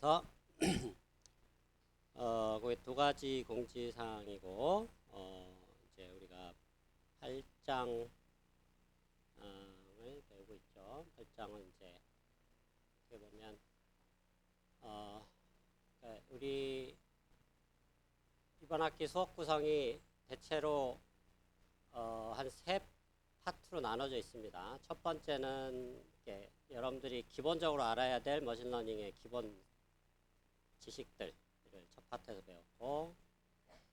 그래서 거기 두 가지 공지사항이고 이제 우리가 8장을 배우고 있죠. 8장은 이제 어떻게 보면 그러니까 우리 이번 학기 수업 구성이 대체로 한 세 파트로 나눠져 있습니다. 첫 번째는 여러분들이 기본적으로 알아야 될 머신러닝의 기본 지식들을 첫 파트에서 배웠고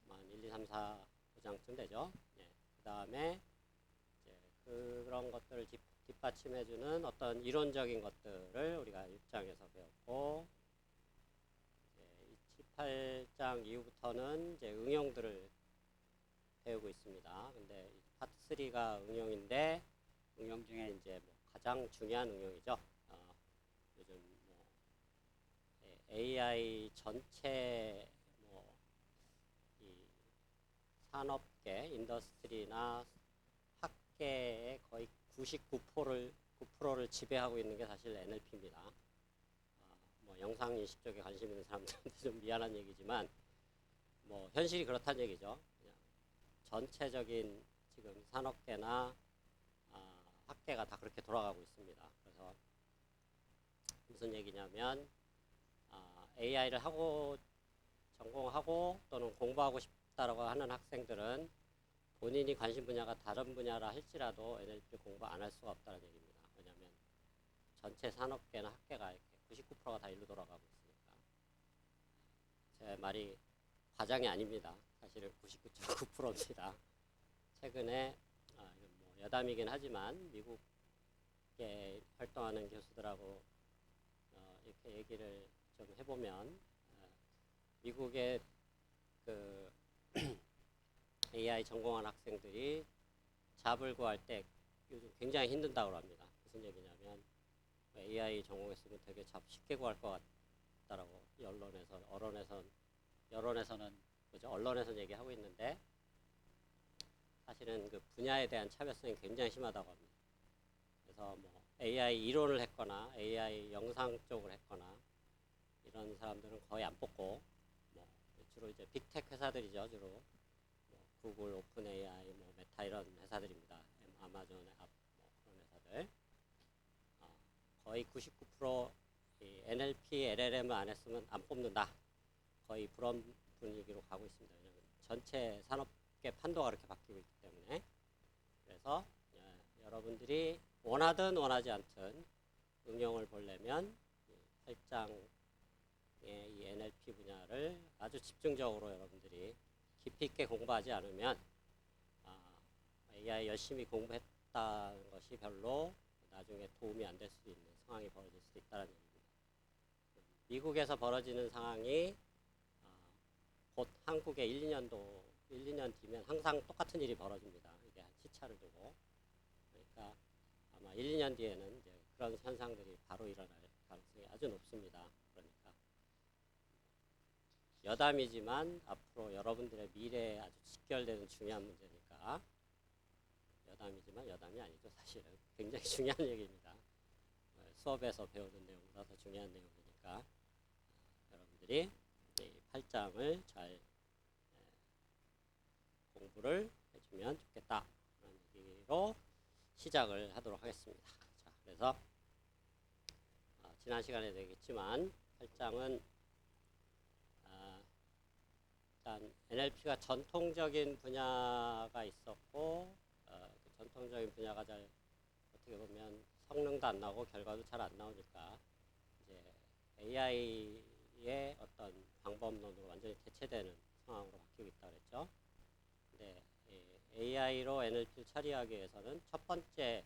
한 1, 2, 3, 4, 5장쯤 되죠. 네. 그 다음에 그런 것들을 뒷받침해주는 어떤 이론적인 것들을 우리가 6장에서 배웠고 18장 이후부터는 이제 응용들을 배우고 있습니다. 근데 파트 3가 응용인데 응용 중에 이제 뭐 가장 중요한 응용이죠. 요즘 뭐 AI 전체 뭐 이 산업계, 인더스트리나 학계의 거의 99%를 지배하고 있는 게 사실 NLP입니다. 뭐 영상 인식 쪽에 관심 있는 사람들한테 좀 미안한 얘기지만 뭐 현실이 그렇다는 얘기죠. 그냥 전체적인 지금 산업계나 학계가 다 그렇게 돌아가고 있습니다. 그래서 무슨 얘기냐면 AI를 하고 전공하고 또는 공부하고 싶다라고 하는 학생들은 본인이 관심 분야가 다른 분야라 할지라도 NLP 공부 안 할 수가 없다는 얘기입니다. 왜냐하면 전체 산업계나 학계가 이렇게 99%가 다 일로 돌아가고 있으니까. 제 말이 과장이 아닙니다. 사실은 99.9%입니다. 최근에 이건 뭐 여담이긴 하지만 미국에 활동하는 교수들하고 이렇게 얘기를 좀 해보면 미국의 그 AI 전공한 학생들이 잡을 구할 때 요즘 굉장히 힘든다고 합니다. 무슨 얘기냐면 AI 전공했으면 되게 잡 쉽게 구할 것 같다라고 언론에서는 얘기하고 있는데 사실은 그 분야에 대한 차별성이 굉장히 심하다고 합니다. 그래서 뭐 AI 이론을 했거나 AI 영상 쪽을 했거나 이런 사람들은 거의 안 뽑고 뭐 주로 이제 빅테크 회사들이죠. 주로 뭐 구글, 오픈 AI, 뭐 메타 이런 회사들입니다. 아마존의 뭐 그런 회사들 거의 99% NLP, LLM을 안 했으면 안 뽑는다. 거의 그런 분위기로 가고 있습니다. 왜냐하면 전체 산업계 판도가 그렇게 바뀌고 있기 때문에. 그래서 여러분들이 원하든 원하지 않든 응용을 보려면 8장의 이 NLP 분야를 아주 집중적으로 여러분들이 깊이 있게 공부하지 않으면 AI 열심히 공부했다는 것이 별로 나중에 도움이 안 될 수도 있는 상황이 벌어질 수도 있다는 얘기입니다. 미국에서 벌어지는 상황이 곧 한국의 1, 2년 뒤면 항상 똑같은 일이 벌어집니다. 이게 시차를 두고. 그러니까 아마 1, 2년 뒤에는 이제 그런 현상들이 바로 일어날 가능성이 아주 높습니다. 그러니까 여담이지만 앞으로 여러분들의 미래에 아주 직결되는 중요한 문제니까 여담이지만 여담이 아니죠. 사실은 굉장히 중요한 얘기입니다. 수업에서 배우는 내용보다 더 중요한 내용이니까 여러분들이 8장을 잘 공부를 해주면 좋겠다 그런 얘기로 시작을 하도록 하겠습니다. 자, 그래서 지난 시간에 되겠지만 8장은 일단 NLP가 전통적인 분야가 있었고 그 전통적인 분야가 잘 어떻게 보면 성능도 안 나오고 결과도 잘 안 나오니까 이제 AI의 어떤 방법론으로 완전히 대체되는 상황으로 바뀌고 있다고 그랬죠. 근데 AI로 NLP를 처리하기 위해서는 첫 번째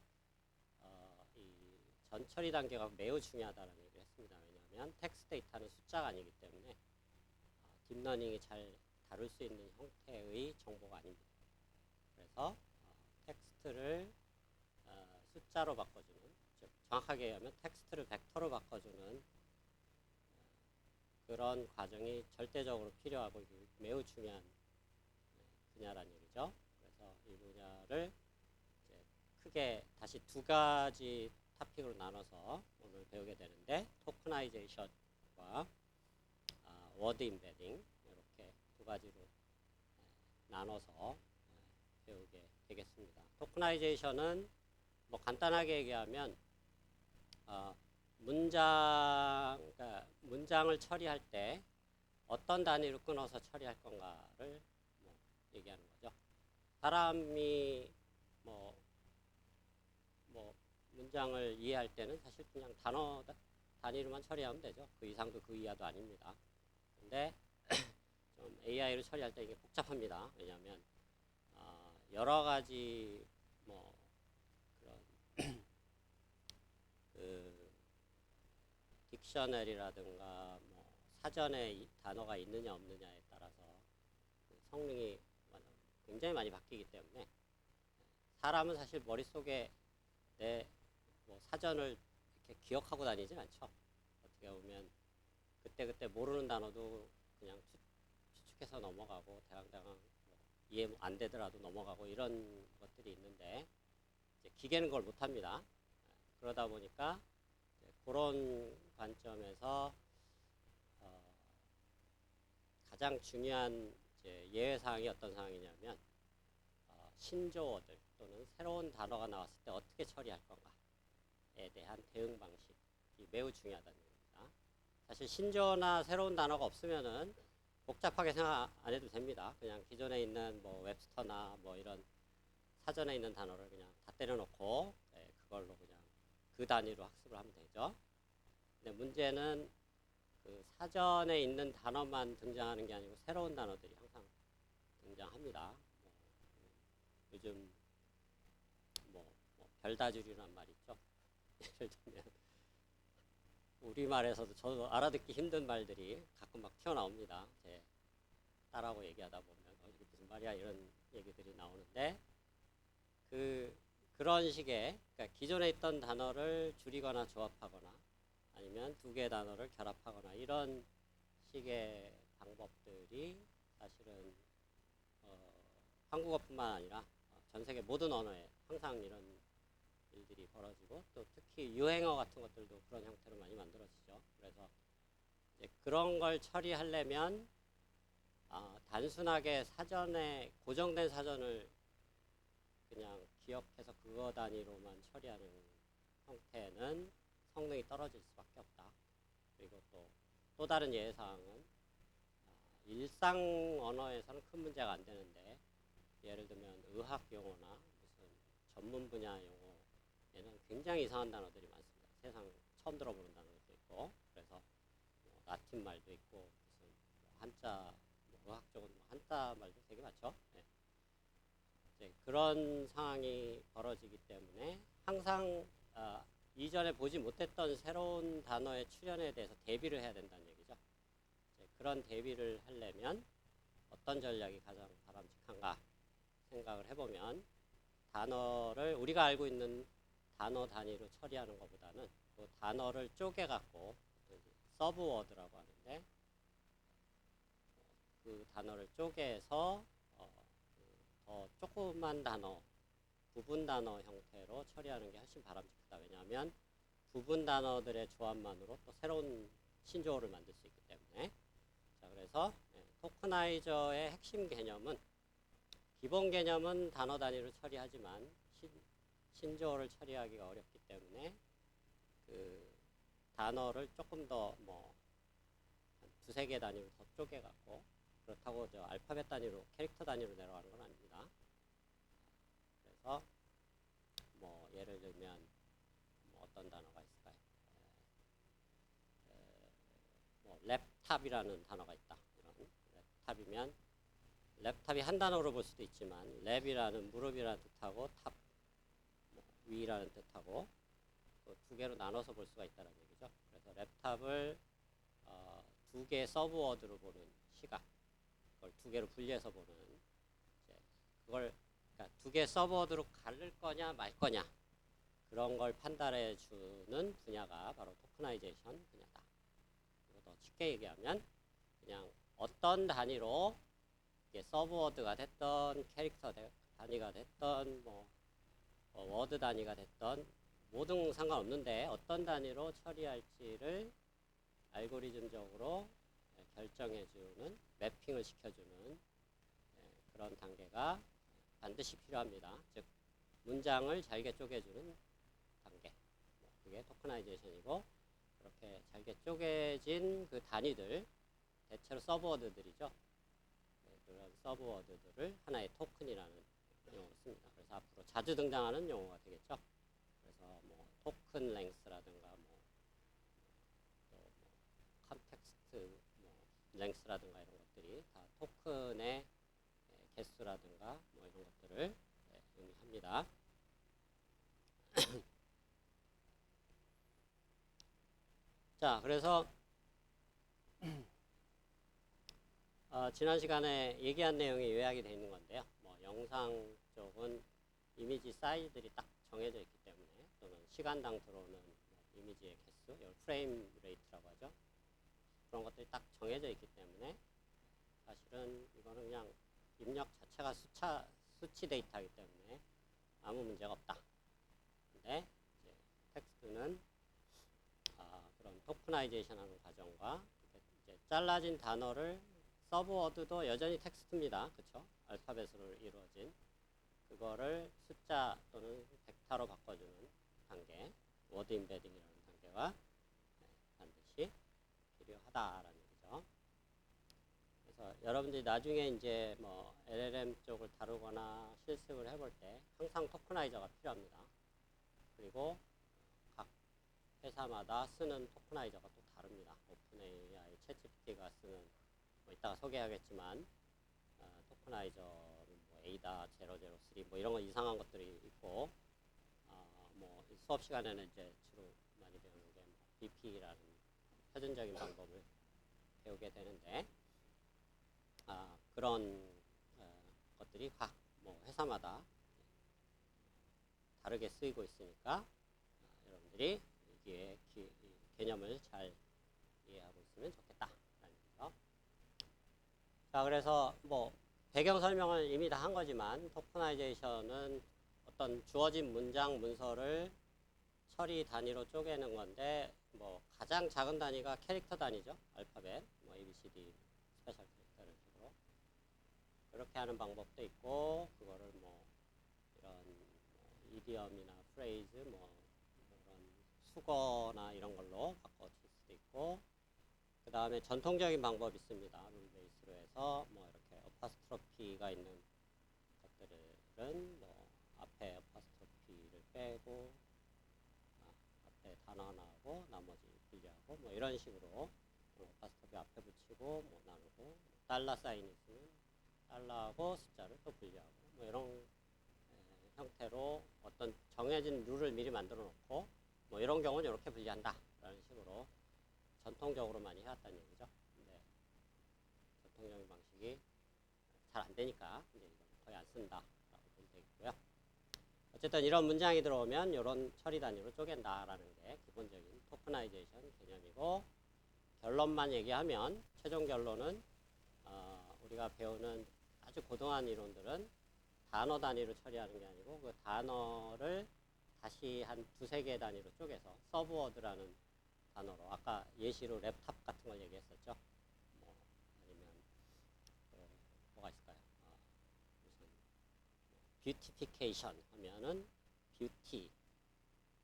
이 전처리 단계가 매우 중요하다는 얘기를 했습니다. 왜냐하면 텍스트 데이터는 숫자가 아니기 때문에 딥러닝이 잘 다룰 수 있는 형태의 정보가 아닙니다. 그래서 텍스트를 숫자로 바꿔주는, 즉 정확하게 얘기하면 텍스트를 벡터로 바꿔주는 그런 과정이 절대적으로 필요하고 매우 중요한 분야라는 얘기죠. 그래서 이 분야를 이제 크게 다시 두 가지 토픽으로 나눠서 오늘 배우게 되는데 토크나이제이션과 워드 임베딩 이렇게 두 가지로 나눠서 배우게 되겠습니다. 토크나이제이션은 뭐 간단하게 얘기하면 그러니까 문장을 처리할 때 어떤 단위로 끊어서 처리할 건가를 뭐 얘기하는 거죠. 사람이 뭐 문장을 이해할 때는 사실 그냥 단어 단위로만 처리하면 되죠. 그 이상도 그 이하도 아닙니다. 근데 좀 AI로 처리할 때 이게 복잡합니다. 왜냐하면 여러 가지 뭐 그런 그 딕셔너리라든가 뭐 사전에 단어가 있느냐 없느냐에 따라서 그 성능이 굉장히 많이 바뀌기 때문에 사람은 사실 머릿속에 내 뭐 사전을 이렇게 기억하고 다니진 않죠. 어떻게 보면 그때그때 모르는 단어도 그냥 추측해서 넘어가고 대강대강 뭐 이해 안 되더라도 넘어가고 이런 것들이 있는데 이제 기계는 그걸 못합니다. 그러다 보니까 그런 관점에서 가장 중요한 이제 예외사항이 어떤 상황이냐면 신조어들 또는 새로운 단어가 나왔을 때 어떻게 처리할 건가에 대한 대응 방식이 매우 중요하다는 얘기입니다. 사실 신조어나 새로운 단어가 없으면은 복잡하게 생각 안 해도 됩니다. 그냥 기존에 있는 뭐 웹스터나 뭐 이런 사전에 있는 단어를 그냥 다 때려놓고 그걸로 그냥 그 단위로 학습을 하면 되죠. 근데 문제는 그 사전에 있는 단어만 등장하는 게 아니고 새로운 단어들이 항상 등장합니다. 요즘 별다줄이란 말 있죠. 예를 들면 우리말에서도 저도 알아듣기 힘든 말들이 가끔 막 튀어나옵니다. 제 딸하고 얘기하다 보면 이게 무슨 말이야 이런 얘기들이 나오는데 그런 식의 그러니까 기존에 있던 단어를 줄이거나 조합하거나 아니면 두 개의 단어를 결합하거나 이런 식의 방법들이 사실은 한국어뿐만 아니라 전 세계 모든 언어에 항상 이런 일들이 벌어지고 또 특히 유행어 같은 것들도 그런 형태로 많이 만들어지죠. 그래서 이제 그런 걸 처리하려면 단순하게 사전에 고정된 사전을 그냥 기억해서 그거 단위로만 처리하는 형태는 성능이 떨어질 수밖에 없다. 그리고 또 다른 예외사항은 일상 언어에서는 큰 문제가 안 되는데 예를 들면 의학 용어나 무슨 전문 분야 용어에는 굉장히 이상한 단어들이 많습니다. 세상 처음 들어보는 단어도 있고 그래서 뭐 라틴 말도 있고 무슨 한자 의학적으로 한자 말도 되게 많죠. 네. 이제 그런 상황이 벌어지기 때문에 항상 이전에 보지 못했던 새로운 단어의 출현에 대해서 대비를 해야 된다는 얘기죠. 그런 대비를 하려면 어떤 전략이 가장 바람직한가 생각을 해보면 단어를 우리가 알고 있는 단어 단위로 처리하는 것보다는 그 단어를 쪼개갖고 서브워드라고 하는데 그 단어를 쪼개서 더 조그만 단어 부분 단어 형태로 처리하는 게 훨씬 바람직하다. 왜냐하면 부분 단어들의 조합만으로 또 새로운 신조어를 만들 수 있기 때문에. 자, 그래서 토크나이저의 핵심 개념은 기본 개념은 단어 단위로 처리하지만 신조어를 처리하기가 어렵기 때문에 그 단어를 조금 더 뭐 두세 개 단위로 더 쪼개갖고 그렇다고 저 알파벳 단위로 캐릭터 단위로 내려가는 건 아닙니다. 그래서 뭐 예를 들면 뭐 어떤 단어가 있을까요? 뭐 랩탑이라는 단어가 있다. 이런 랩탑이면 랩탑이 한 단어로 볼 수도 있지만 랩이라는 무릎이라는 뜻하고 탑 뭐 위라는 뜻하고 두 개로 나눠서 볼 수가 있다는 얘기죠. 그래서 랩탑을 두 개의 서브워드로 보는 시각, 그걸 두 개로 분리해서 보는 그걸 그러니까 두 개의 서브워드로 가를 거냐 말 거냐 그런 걸 판단해 주는 분야가 바로 토크나이제이션 분야다. 그리고 더 쉽게 얘기하면 그냥 어떤 단위로 서브워드가 됐던 캐릭터 단위가 됐던 뭐 워드 단위가 됐던 모든 상관없는데 어떤 단위로 처리할지를 알고리즘적으로 결정해주는, 매핑을 시켜주는 그런 단계가 반드시 필요합니다. 즉 문장을 잘게 쪼개주는 단계, 그게 토크나이제이션이고, 그렇게 잘게 쪼개진 그 단위들, 대체로 서브워드들이죠. 그런 서브워드들을 하나의 토큰이라는 용어로 씁니다. 그래서 앞으로 자주 등장하는 용어가 되겠죠. 그래서 뭐 토큰 랭스라든가 또 컨텍스트 랭스라든가 이런 것들이 다 토큰의 개수라든가 이런 것들을 의미합니다. 자, 그래서 지난 시간에 얘기한 내용이 요약이 되어 있는 건데요. 영상 쪽은 이미지 사이즈들이 딱 정해져 있기 때문에, 또는 시간당 들어오는 이미지의 개수, 이걸 프레임 레이트라고 하죠. 그런 것들이 딱 정해져 있기 때문에 사실은 이거는 그냥 입력 자체가 수치 데이터이기 때문에 아무 문제가 없다. 근데 이제 텍스트는 그런 토크나이제이션 하는 과정과 이제 잘라진 단어를, 서브워드도 여전히 텍스트입니다. 그쵸? 알파벳으로 이루어진 그거를 숫자 또는 벡터로 바꿔주는 단계, 워드 임베딩이라는 단계가 반드시 필요하다라는 얘기죠. 그래서 여러분들이 나중에 이제 LLM 쪽을 다루거나 실습을 해볼 때 항상 토크나이저가 필요합니다. 그리고 각 회사마다 쓰는 토크나이저가 또 다릅니다. 오픈AI, 챗GPT가 쓰는, 이따가 소개하겠지만 토크나이저는 에이다 003 이런 거 이상한 것들이 있고, 수업 시간에는 이제 주로 많이 배우는 게 BP라는 표준적인 방법을 배우게 되는데, 그런 것들이 각 회사마다 다르게 쓰이고 있으니까 여러분들이 이게 개념을 잘 이해하고 있으면 좋겠다라는 거죠. 자, 그래서 배경 설명을 이미 다 한 거지만, 토크나이제이션은 어떤 주어진 문장 문서를 처리 단위로 쪼개는 건데, 가장 작은 단위가 캐릭터 단위죠. 알파벳, ABCD, 스페셜 캐릭터 이런 식으로. 그렇게 하는 방법도 있고, 그거를 이런 이디엄이나 프레이즈, 이런 수거나 이런 걸로 바꿔줄 수도 있고, 그 다음에 전통적인 방법이 있습니다. 룰 베이스로 해서 이렇게 어파스트로피가 있는 것들은 앞에 어파스트로피를 빼고 앞에 단어 하나 하고 나머지 분리하고 이런 식으로 어파스트로피 앞에 붙이고 나누고, 달러 사인이 있으면 달러하고 숫자를 또 분리하고 이런 형태로 어떤 정해진 룰을 미리 만들어 놓고 이런 경우는 이렇게 분리한다 라는 식으로 전통적으로 많이 해왔다는 얘기죠. 근데 전통적인 방식이 잘 안 되니까 이제 이건 거의 안 쓴다 라고 보면 되겠고요. 어쨌든 이런 문장이 들어오면 이런 처리 단위로 쪼갠다라는 게 기본적인 토크나이제이션 개념이고, 결론만 얘기하면 최종 결론은 우리가 배우는 아주 고등한 이론들은 단어 단위로 처리하는 게 아니고, 그 단어를 다시 한 두세 개 단위로 쪼개서 서브워드라는 단어로, 아까 예시로 랩탑 같은 걸 얘기했었죠. 아니면 뭐가 있을까요? 무슨 뷰티피케이션 하면은 뷰티,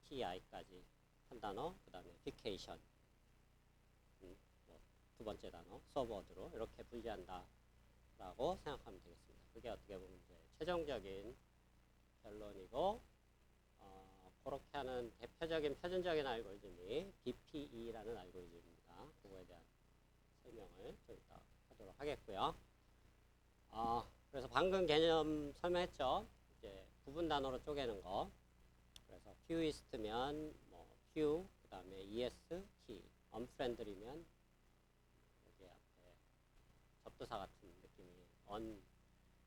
TI까지 한 단어, 그 다음에 피케이션 두 번째 단어 서브워드로 이렇게 분리한다 라고 생각하면 되겠습니다. 그게 어떻게 보면 이제 최종적인 결론이고, 그렇게 하는 대표적인 표준적인 알고리즘이 BPE라는 알고리즘입니다. 그거에 대한 설명을 좀 이따 하도록 하겠고요. 그래서 방금 개념 설명했죠. 이제 부분 단어로 쪼개는 거. 그래서 fewist면 few, 그 다음에 es, t, unfriendly면 여기 앞에 접두사 같은 느낌이 on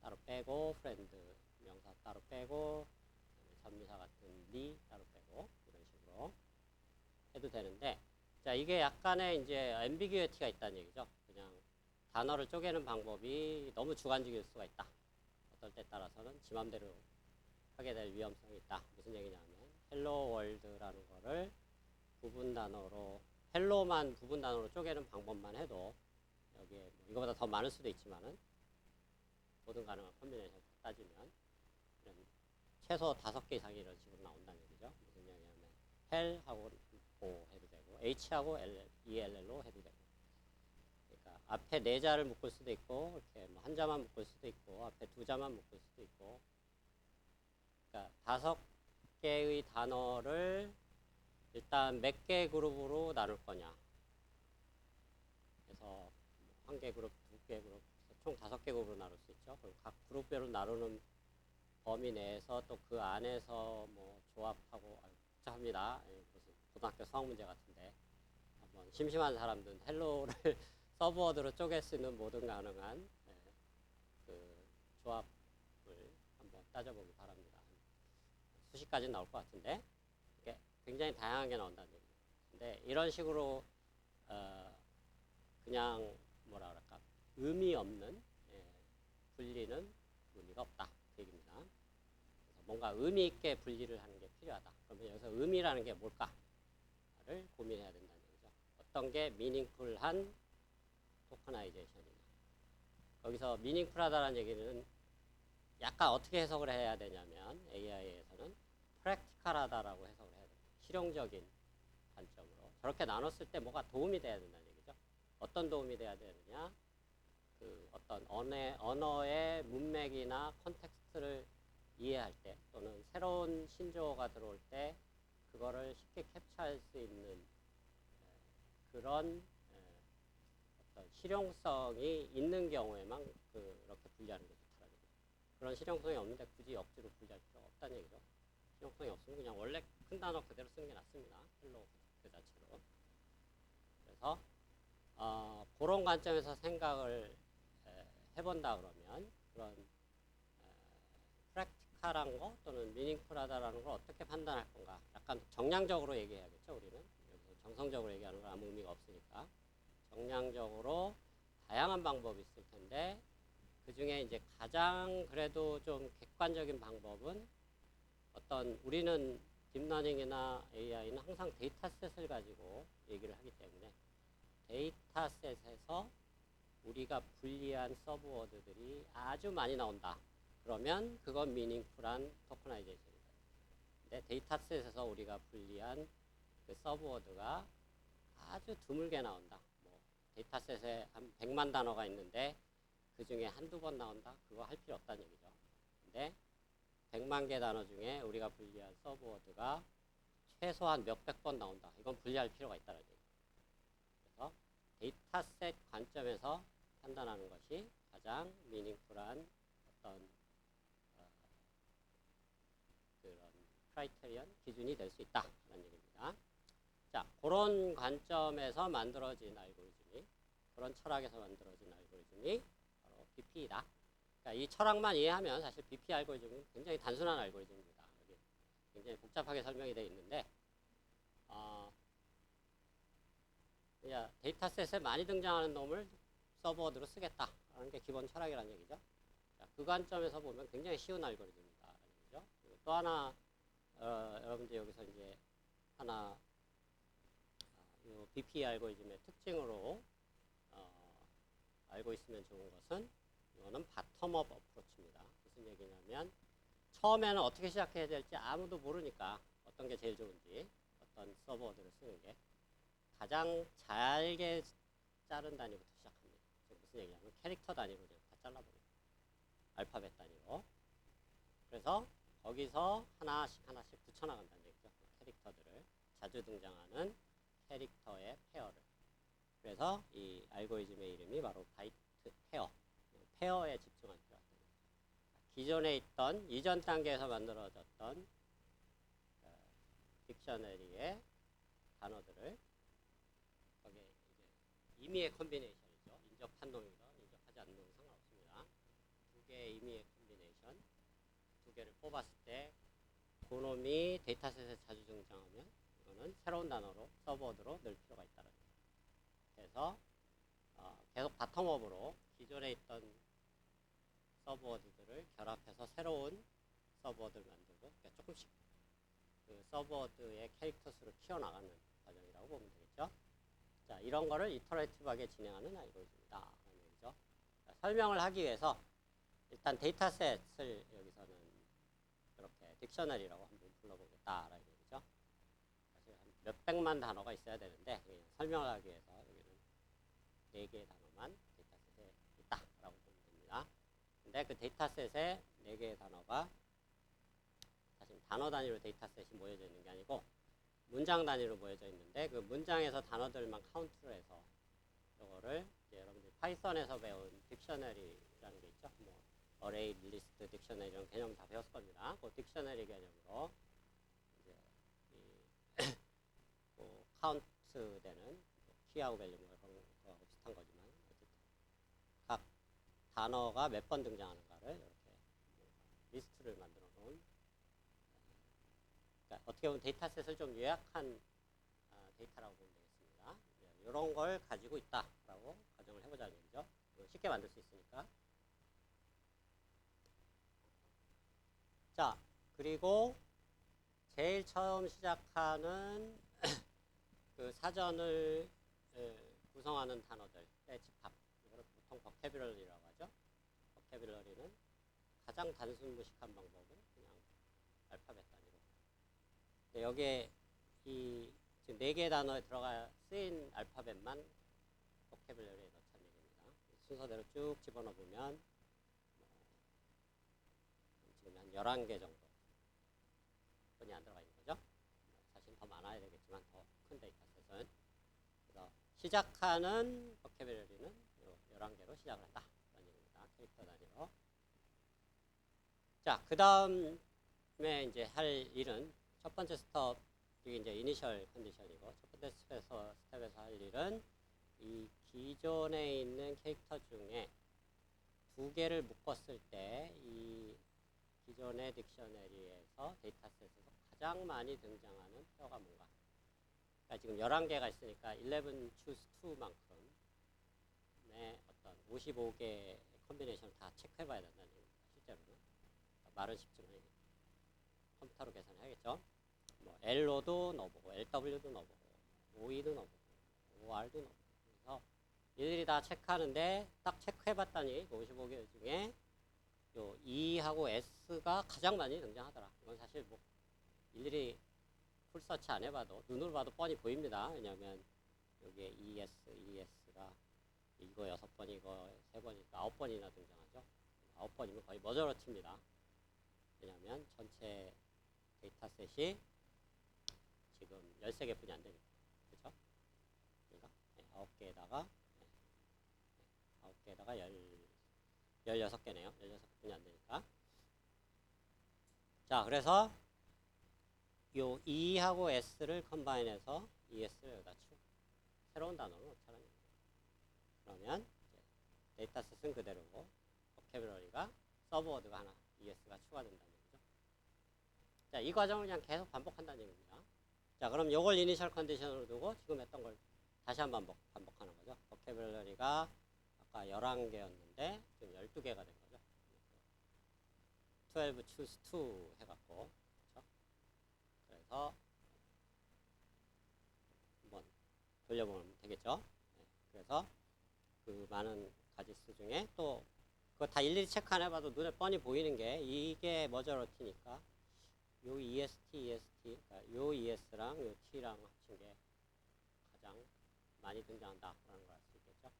따로 빼고, friend 명사 따로 빼고, 전미사 같은 리 따로 빼고 이런 식으로 해도 되는데, 자, 이게 약간의 이제 앰비규어티가 있다는 얘기죠. 그냥 단어를 쪼개는 방법이 너무 주관적일 수가 있다. 어떨 때 따라서는 지 맘대로 하게 될 위험성이 있다. 무슨 얘기냐면, 헬로 월드라는 거를 부분 단어로, 헬로만 부분 단어로 쪼개는 방법만 해도 여기에 뭐 이거보다 더 많을 수도 있지만은 모든 가능한 컨비네이션 따지면 이런 최소 5개 이상이 이런 식으로 나온다는 얘기죠. 무슨 얘기냐면 헬하고 O 해도 되고 H하고 ELL로 해도 되고, 그러니까 앞에 4자를 묶을 수도 있고 이렇게 뭐 한 자만 묶을 수도 있고 앞에 2자만 묶을 수도 있고, 그러니까 5개의 단어를 일단 몇 개의 그룹으로 나눌 거냐. 그래서 1개 그룹, 2개 그룹, 총 5개 그룹으로 나눌 수 있죠. 그럼 각 그룹별로 나누는 범위 내에서 또 그 안에서 뭐 조합하고, 복잡합니다. 무슨 고등학교 수학 문제 같은데 한번 심심한 사람들은 헬로우를 서브워드로 쪼갤 수 있는 모든 가능한 그 조합을 한번 따져보기 바랍니다. 수십 가지 나올 것 같은데 이게 굉장히 다양하게 나온다는 얘기예요. 근데 이런 식으로 그냥 뭐라 그럴까, 의미 없는 분리는 의미가 없다 그 얘기입니다. 그래서 뭔가 의미 있게 분리를 하는 게 필요하다. 그러면 여기서 의미라는 게 뭘까를 고민해야 된다는 얘기죠. 어떤 게 미닝풀한 토커나이제이션이냐. 거기서 미닝풀하다는 얘기는 약간 어떻게 해석을 해야 되냐면 AI에서는 프랙티컬하다라고 해석을 해야 됩니다. 실용적인 관점으로. 저렇게 나눴을 때 뭐가 도움이 돼야 된다는 얘기죠. 어떤 도움이 돼야 되느냐, 그 어떤 언어의 문맥이나 컨텍스트를 이해할 때 또는 새로운 신조어가 들어올 때 그거를 쉽게 캡처할 수 있는 그런 어떤 실용성이 있는 경우에만 그렇게 분리하는 게 좋다는 얘기죠. 그런 실용성이 없는데 굳이 억지로 분리할 필요가 없다는 얘기죠. 실용성이 없으면 그냥 원래 큰 단어 그대로 쓰는 게 낫습니다. 헬로 그 자체로. 그래서 그런 관점에서 생각을 해본다 그러면 그런 프랙티컬한 거 또는 미닝풀하다라는 걸 어떻게 판단할 건가. 약간 정량적으로 얘기해야겠죠. 우리는 여기서 정성적으로 얘기하는 건 아무 의미가 없으니까 정량적으로 다양한 방법이 있을 텐데, 그 중에 이제 가장 그래도 좀 객관적인 방법은 어떤, 우리는 딥러닝이나 AI는 항상 데이터셋을 가지고 얘기를 하기 때문에 데이터셋에서 우리가 분리한 서브워드들이 아주 많이 나온다. 그러면 그건 미닝풀한 토커나이제이션이다. 근데 데이터셋에서 우리가 분리한 그 서브워드가 아주 드물게 나온다. 뭐 데이터셋에 한 100만 단어가 있는데 그 중에 한두 번 나온다. 그거 할 필요 없다는 얘기죠. 근데 100만 개 단어 중에 우리가 분리한 서브워드가 최소한 몇백 번 나온다. 이건 분리할 필요가 있다는 얘기죠. 그래서 데이터셋 관점에서 판단하는 것이 가장 미닝풀한 어떤 그런 크라이테리언 기준이 될 수 있다라는 얘기입니다. 자, 그런 관점에서 만들어진 알고리즘이, 그런 철학에서 만들어진 알고리즘이 바로 BP이다. 그러니까 이 철학만 이해하면 사실 BP 알고리즘은 굉장히 단순한 알고리즘입니다. 여기 굉장히 복잡하게 설명이 되어 있는데, 그냥 데이터셋에 많이 등장하는 놈을 서브워드로 쓰겠다라는 게 기본 철학이라는 얘기죠. 자, 그 관점에서 보면 굉장히 쉬운 알고리즘이다. 그리고 또 하나, 여러분들 여기서 이제 하나, 이 BP 알고리즘의 특징으로 알고 있으면 좋은 것은, 이거는 바텀업 어프로치입니다. 무슨 얘기냐면 처음에는 어떻게 시작해야 될지 아무도 모르니까 어떤 게 제일 좋은지, 어떤 서버들을 쓰는 게 가장 잘게 자른 단위부터 시작합니다. 무슨 얘기냐면 캐릭터 단위로 그냥 다 잘라버립니다. 알파벳 단위로. 그래서 거기서 하나씩 하나씩 붙여나간다는 얘기죠. 캐릭터들을, 자주 등장하는 캐릭터의 페어를. 그래서 이 알고리즘의 이름이 바로 바이트 페어, 페어에 집중할 필요가 있다. 기존에 있던 이전 단계에서 만들어졌던 딕셔너리의 단어들을, 거기에 이제 임의의 컨비네이션이죠. 인접한 놈이든 인접하지 않는 놈은 상관없습니다. 두 개의 임의의 컨비네이션, 두 개를 뽑았을 때 그놈이 데이터셋에 자주 등장하면 이거는 새로운 단어로 서브워드로 넣을 필요가 있다는 거예요. 그래서 계속 바텀업으로 기존에 있던 서브워드들을 결합해서 새로운 서브워드를 만들고, 그러니까 조금씩 그 서브워드의 캐릭터 수를 키워나가는 과정이라고 보면 되겠죠. 자, 이런 거를 이터레이티브하게 진행하는 알고리즘이다. 설명을 하기 위해서 일단 데이터셋을 여기서는 이렇게 딕셔너리라고 한번 불러보겠다라는 얘기죠. 사실 한 몇백만 단어가 있어야 되는데 그냥 설명을 하기 위해서 여기는 4개의 단어만 데이터셋에 있다라고 보면 됩니다. 근데 그 데이터셋에 4개의 단어가 사실 단어 단위로 데이터셋이 모여져 있는 게 아니고 문장 단위로 모여져 있는데 그 문장에서 단어들만 카운트를 해서 이거를 이제 여러분들 파이썬에서 배운 딕셔너리라는 게 있죠. 뭐 어레이, 리스트, 딕셔너리 이런 개념 다 배웠을 겁니다. 그 딕셔너리 개념으로 이제 이 뭐 카운트 되는 키하고 밸류 뭐 그런 거하고 비슷한 거지만 어쨌든 각 단어가 몇 번 등장하는가를 이렇게 리스트를 만들어 놓은, 그러니까 어떻게 보면 데이터셋을 좀 요약한 데이터라고 보면 되겠습니다. 이런 걸 가지고 있다라고 가정을 해보자는 얘기죠. 쉽게 만들 수 있으니까. 자, 그리고 제일 처음 시작하는 그 사전을 구성하는 단어들의 집합, 이걸 보통 버캐뷸러리라고 하죠. 버캐뷸러리는 가장 단순 무식한 방법은 그냥 알파벳 단위로. 근데 여기에 이 지금 4개의 단어에 들어가 쓰인 알파벳만 버캐뷸러리에 넣자는 얘기입니다. 순서대로 쭉 집어넣어 보면 지금 한 11개 정도 뿐이 안 들어가 있는 거죠. 사실 더 많아야 되겠지만 더 큰 데이터셋은. 그래서 시작하는 버캐뷸러리는 11개로 시작을 한다. 라는 얘기입니다. 캐릭터 단위로. 자, 그 다음에 이제 할 일은 첫 번째 스텝, 이게 이제 이니셜 컨디션이고, 첫 번째 스텝에서 할 일은 이 기존에 있는 캐릭터 중에 2개를 묶었을 때 이 기존의 딕셔너리에서 데이터셋에서 가장 많이 등장하는 페어가 뭔가. 그러니까 지금 11개가 있으니까 11 choose 2만큼의 어떤 55개의 컨비네이션을 다 체크해 봐야 된다는 얘기입니다. 실제로는. 말은 쉽지만 컴퓨터로 계산해야겠죠. 뭐 LO도 넣어보고 LW도 넣어보고 OE도 넣어보고 OR도 넣어보고. 그래서 일일이 다 체크하는데 딱 체크해봤더니 55개 중에 요 E하고 S가 가장 많이 등장하더라. 이건 사실 뭐 일일이 풀서치 안 해봐도 눈으로 봐도 뻔히 보입니다. 왜냐하면 여기에 ES가 이거 6번, 이거 3번이니까 9번이나 등장하죠. 9번이면 거의 머저러티입니다. 왜냐하면 전체 데이터셋이 지금 13개뿐이 안 되니까. 그렇죠? 그러니까 9개에다가 16개네요. 16개뿐이 안 되니까. 자, 그래서 요 E하고 S를 컴바인해서 ES를 여기다 치고 새로운 단어를 넣자는 얘기예요. 그러면 데이터셋은 그대로고 버캐뷸러리가 서브워드가 하나 ES가 추가된다는 얘기죠. 자, 이 과정을 그냥 계속 반복한다는 얘기입니다. 자, 그럼 요걸 이니셜 컨디션으로 두고 지금 했던 걸 다시 한번 반복하는 거죠. 버캐뷸러리가 아까 11개였는데 지금 12개가 된 거죠. 12 choose 2 해갖고. 그렇죠? 그래서 한번 돌려보면 되겠죠. 네. 그래서 그 많은 가지수 중에 또 그거 다 일일이 체크 안 해봐도 눈에 뻔히 보이는 게 이게 머저러티니까 요 EST, 그러니까 요 ES랑 요 T랑 합친 게 가장 많이 등장한다라는 걸 알 수 있겠죠.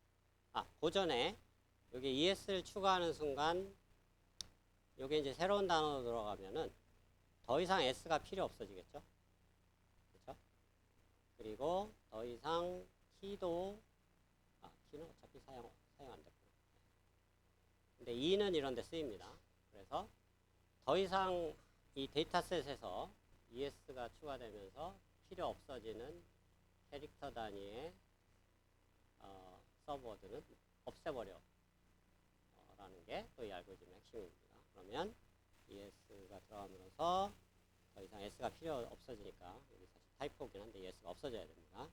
그 전에 여기 ES를 추가하는 순간 여기 이제 새로운 단어로 들어가면은 더 이상 S가 필요 없어지겠죠. 그렇죠? 그리고 더 이상 T도 T는 어차피 사용 안 됐고. 근데 E는 이런 데 쓰입니다. 그래서 더 이상 이 데이터셋에서 ES가 추가되면서 필요 없어지는 캐릭터 단위의 서브워드는 없애버려 라는 게 또 이 알고리즘의 핵심입니다. 그러면 ES가 들어가면서 더 이상 S가 필요 없어지니까 여기 사실 타이포긴 한데 ES가 없어져야 됩니다.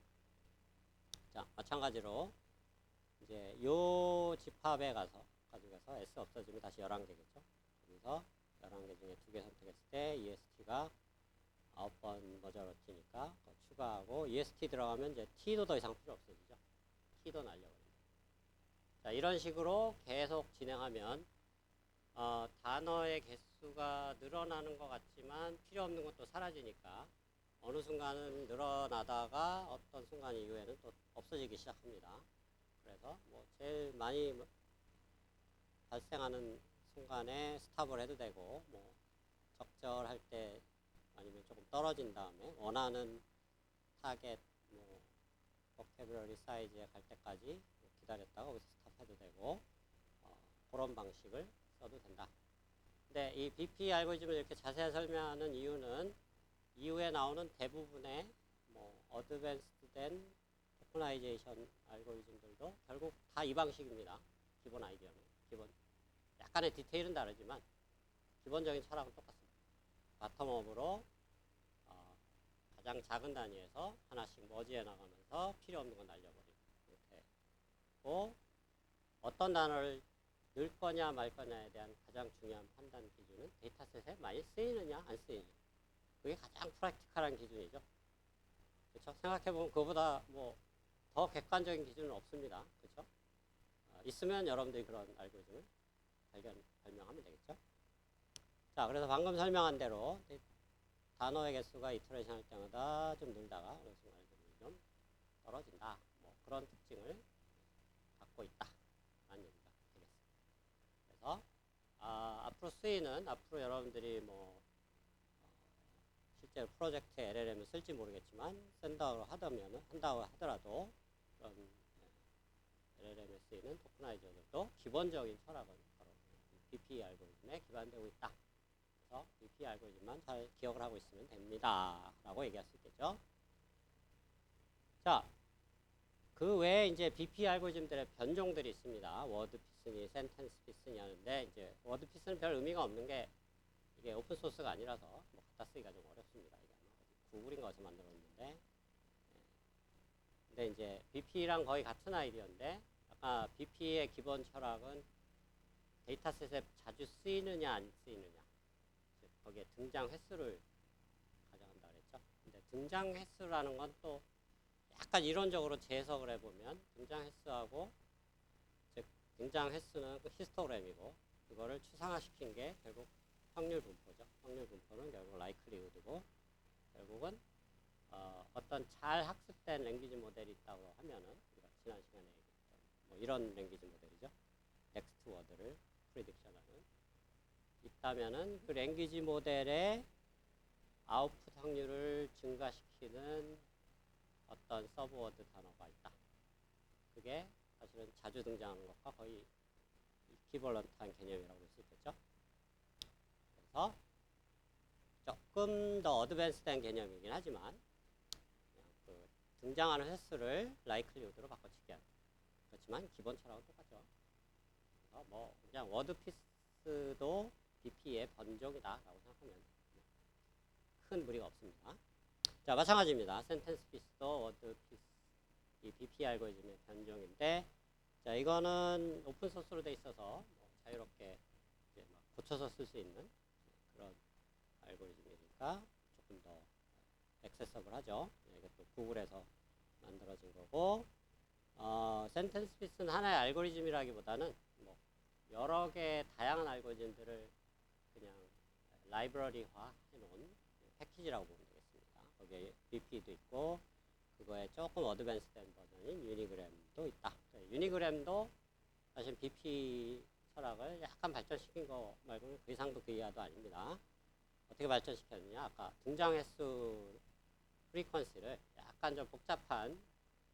자, 마찬가지로 이제 요 집합에 가지고 가서 S 없어지면 다시 11개겠죠. 그래서 11개 중에 2개 선택했을 때 EST가 9번 머저러티니까 추가하고 EST 들어가면 이제 T도 더 이상 필요 없어지죠. T도 날려버립니다. 자, 이런 식으로 계속 진행하면 단어의 개수가 늘어나는 것 같지만 필요 없는 것도 사라지니까 어느 순간은 늘어나다가 어떤 순간 이후에는 또 없어지기 시작합니다. 그래서 뭐 제일 많이 발생하는 순간에 스탑을 해도 되고, 뭐 적절할 때 아니면 조금 떨어진 다음에 원하는 타겟 뭐 보캐블러리 사이즈에 갈 때까지 기다렸다가 거기서 스탑해도 되고, 그런 방식을 써도 된다. 근데 이 BP 알고리즘을 이렇게 자세히 설명하는 이유는 이후에 나오는 대부분의 뭐 어드밴스드된 토크나이제이션 알고리즘들도 결국 다 이 방식입니다. 기본 아이디어는 기본, 약간의 디테일은 다르지만 기본적인 철학은 똑같습니다. 바텀업으로 가장 작은 단위에서 하나씩 머지해 나가면서 필요 없는 건 날려버리는 상태고, 어떤 단어를 넣을 거냐 말 거냐에 대한 가장 중요한 판단 기준은 데이터셋에 많이 쓰이느냐 안 쓰이느냐, 그게 가장 프랙티컬한 기준이죠. 그렇죠? 생각해보면 그거보다 뭐 더 객관적인 기준은 없습니다. 그렇죠? 있으면 여러분들이 그런 알고리즘을 발명하면 되겠죠. 자, 그래서 방금 설명한 대로 단어의 개수가 이터레이션 할 때마다 좀 늘다가 어느 순간 좀 떨어진다, 뭐 그런 특징을 갖고 있다 라는 얘기가 되겠습니다. 그래서 앞으로 쓰이는, 앞으로 여러분들이 뭐 실제로 프로젝트에 LLM을 쓸지 모르겠지만 쓴다고 한다고 하더라도 그런 LLM에 쓰이는 토크나이저들도 기본적인 철학은 바로 BP 알고리즘에 기반되고 있다. 그래서 BP 알고리즘만 잘 기억을 하고 있으면 됩니다 라고 얘기할 수 있겠죠. 자, 그 외에 이제 BP 알고리즘들의 변종들이 있습니다. 워드 피스니 센텐스 피스니 하는데, 이제 워드 피스는 별 의미가 없는 게 이게 오픈 소스가 아니라서 뭐 갖다 쓰기가 좀 어렵습니다. 이게 아마 구글인가 어디서 만들었는데, 근데 이제 BP랑 거의 같은 아이디어인데, 아까 BP의 기본 철학은 데이터셋에 자주 쓰이느냐 안 쓰이느냐, 거기에 등장 횟수를 가져간다 그랬죠. 근데 등장 횟수라는 건 또 약간 이론적으로 재해석을 해보면 등장 횟수하고, 즉 등장 횟수는 그 히스토그램이고, 그거를 추상화시킨 게 결국 확률 분포죠. 확률 분포는 결국 라이클리후드고, 결국은 어떤 잘 학습된 랭귀지 모델이 있다고 하면은, 우리가 지난 시간에 얘기했던 뭐 이런 랭귀지 모델이죠. 넥스트 워드를 프리딕션하는 있다면은 그 랭귀지 모델의 아웃풋 확률을 증가시키는 어떤 서브워드 단어가 있다. 그게 사실은 자주 등장하는 것과 거의 이퀴벌런트한 개념이라고 볼 수 있겠죠. 그래서 조금 더 어드밴스된 개념이긴 하지만 그냥 그 등장하는 횟수를 라이클리우드로 바꿔치기 하는, 그렇지만 기본 철학은 똑같죠. 그래서 뭐 그냥 워드피스도 BP의 번종이다라고 생각하면 큰 무리가 없습니다. 자, 마찬가지입니다. 센텐스 피스도 워드피스, 이 BP 알고리즘의 변종인데, 자, 이거는 오픈 소스로 돼 있어서 뭐 자유롭게 이제 막 고쳐서 쓸 수 있는 그런 알고리즘이니까 조금 더 액세서블하죠. 이것도 구글에서 만들어진 거고, 센텐스 피스는 하나의 알고리즘이라기보다는 뭐 여러 개의 다양한 알고리즘들을 그냥 라이브러리화 해놓은 패키지라고 보면 되겠습니다. 거기에 BP도 있고, 그거에 조금 어드밴스된 버전인 유니그램도 있다. 유니그램도 사실 BP 철학을 약간 발전시킨 거 말고는 그 이상도 그 이하도 아닙니다. 어떻게 발전시켰느냐, 아까 등장횟수 프리퀀시를 약간 좀 복잡한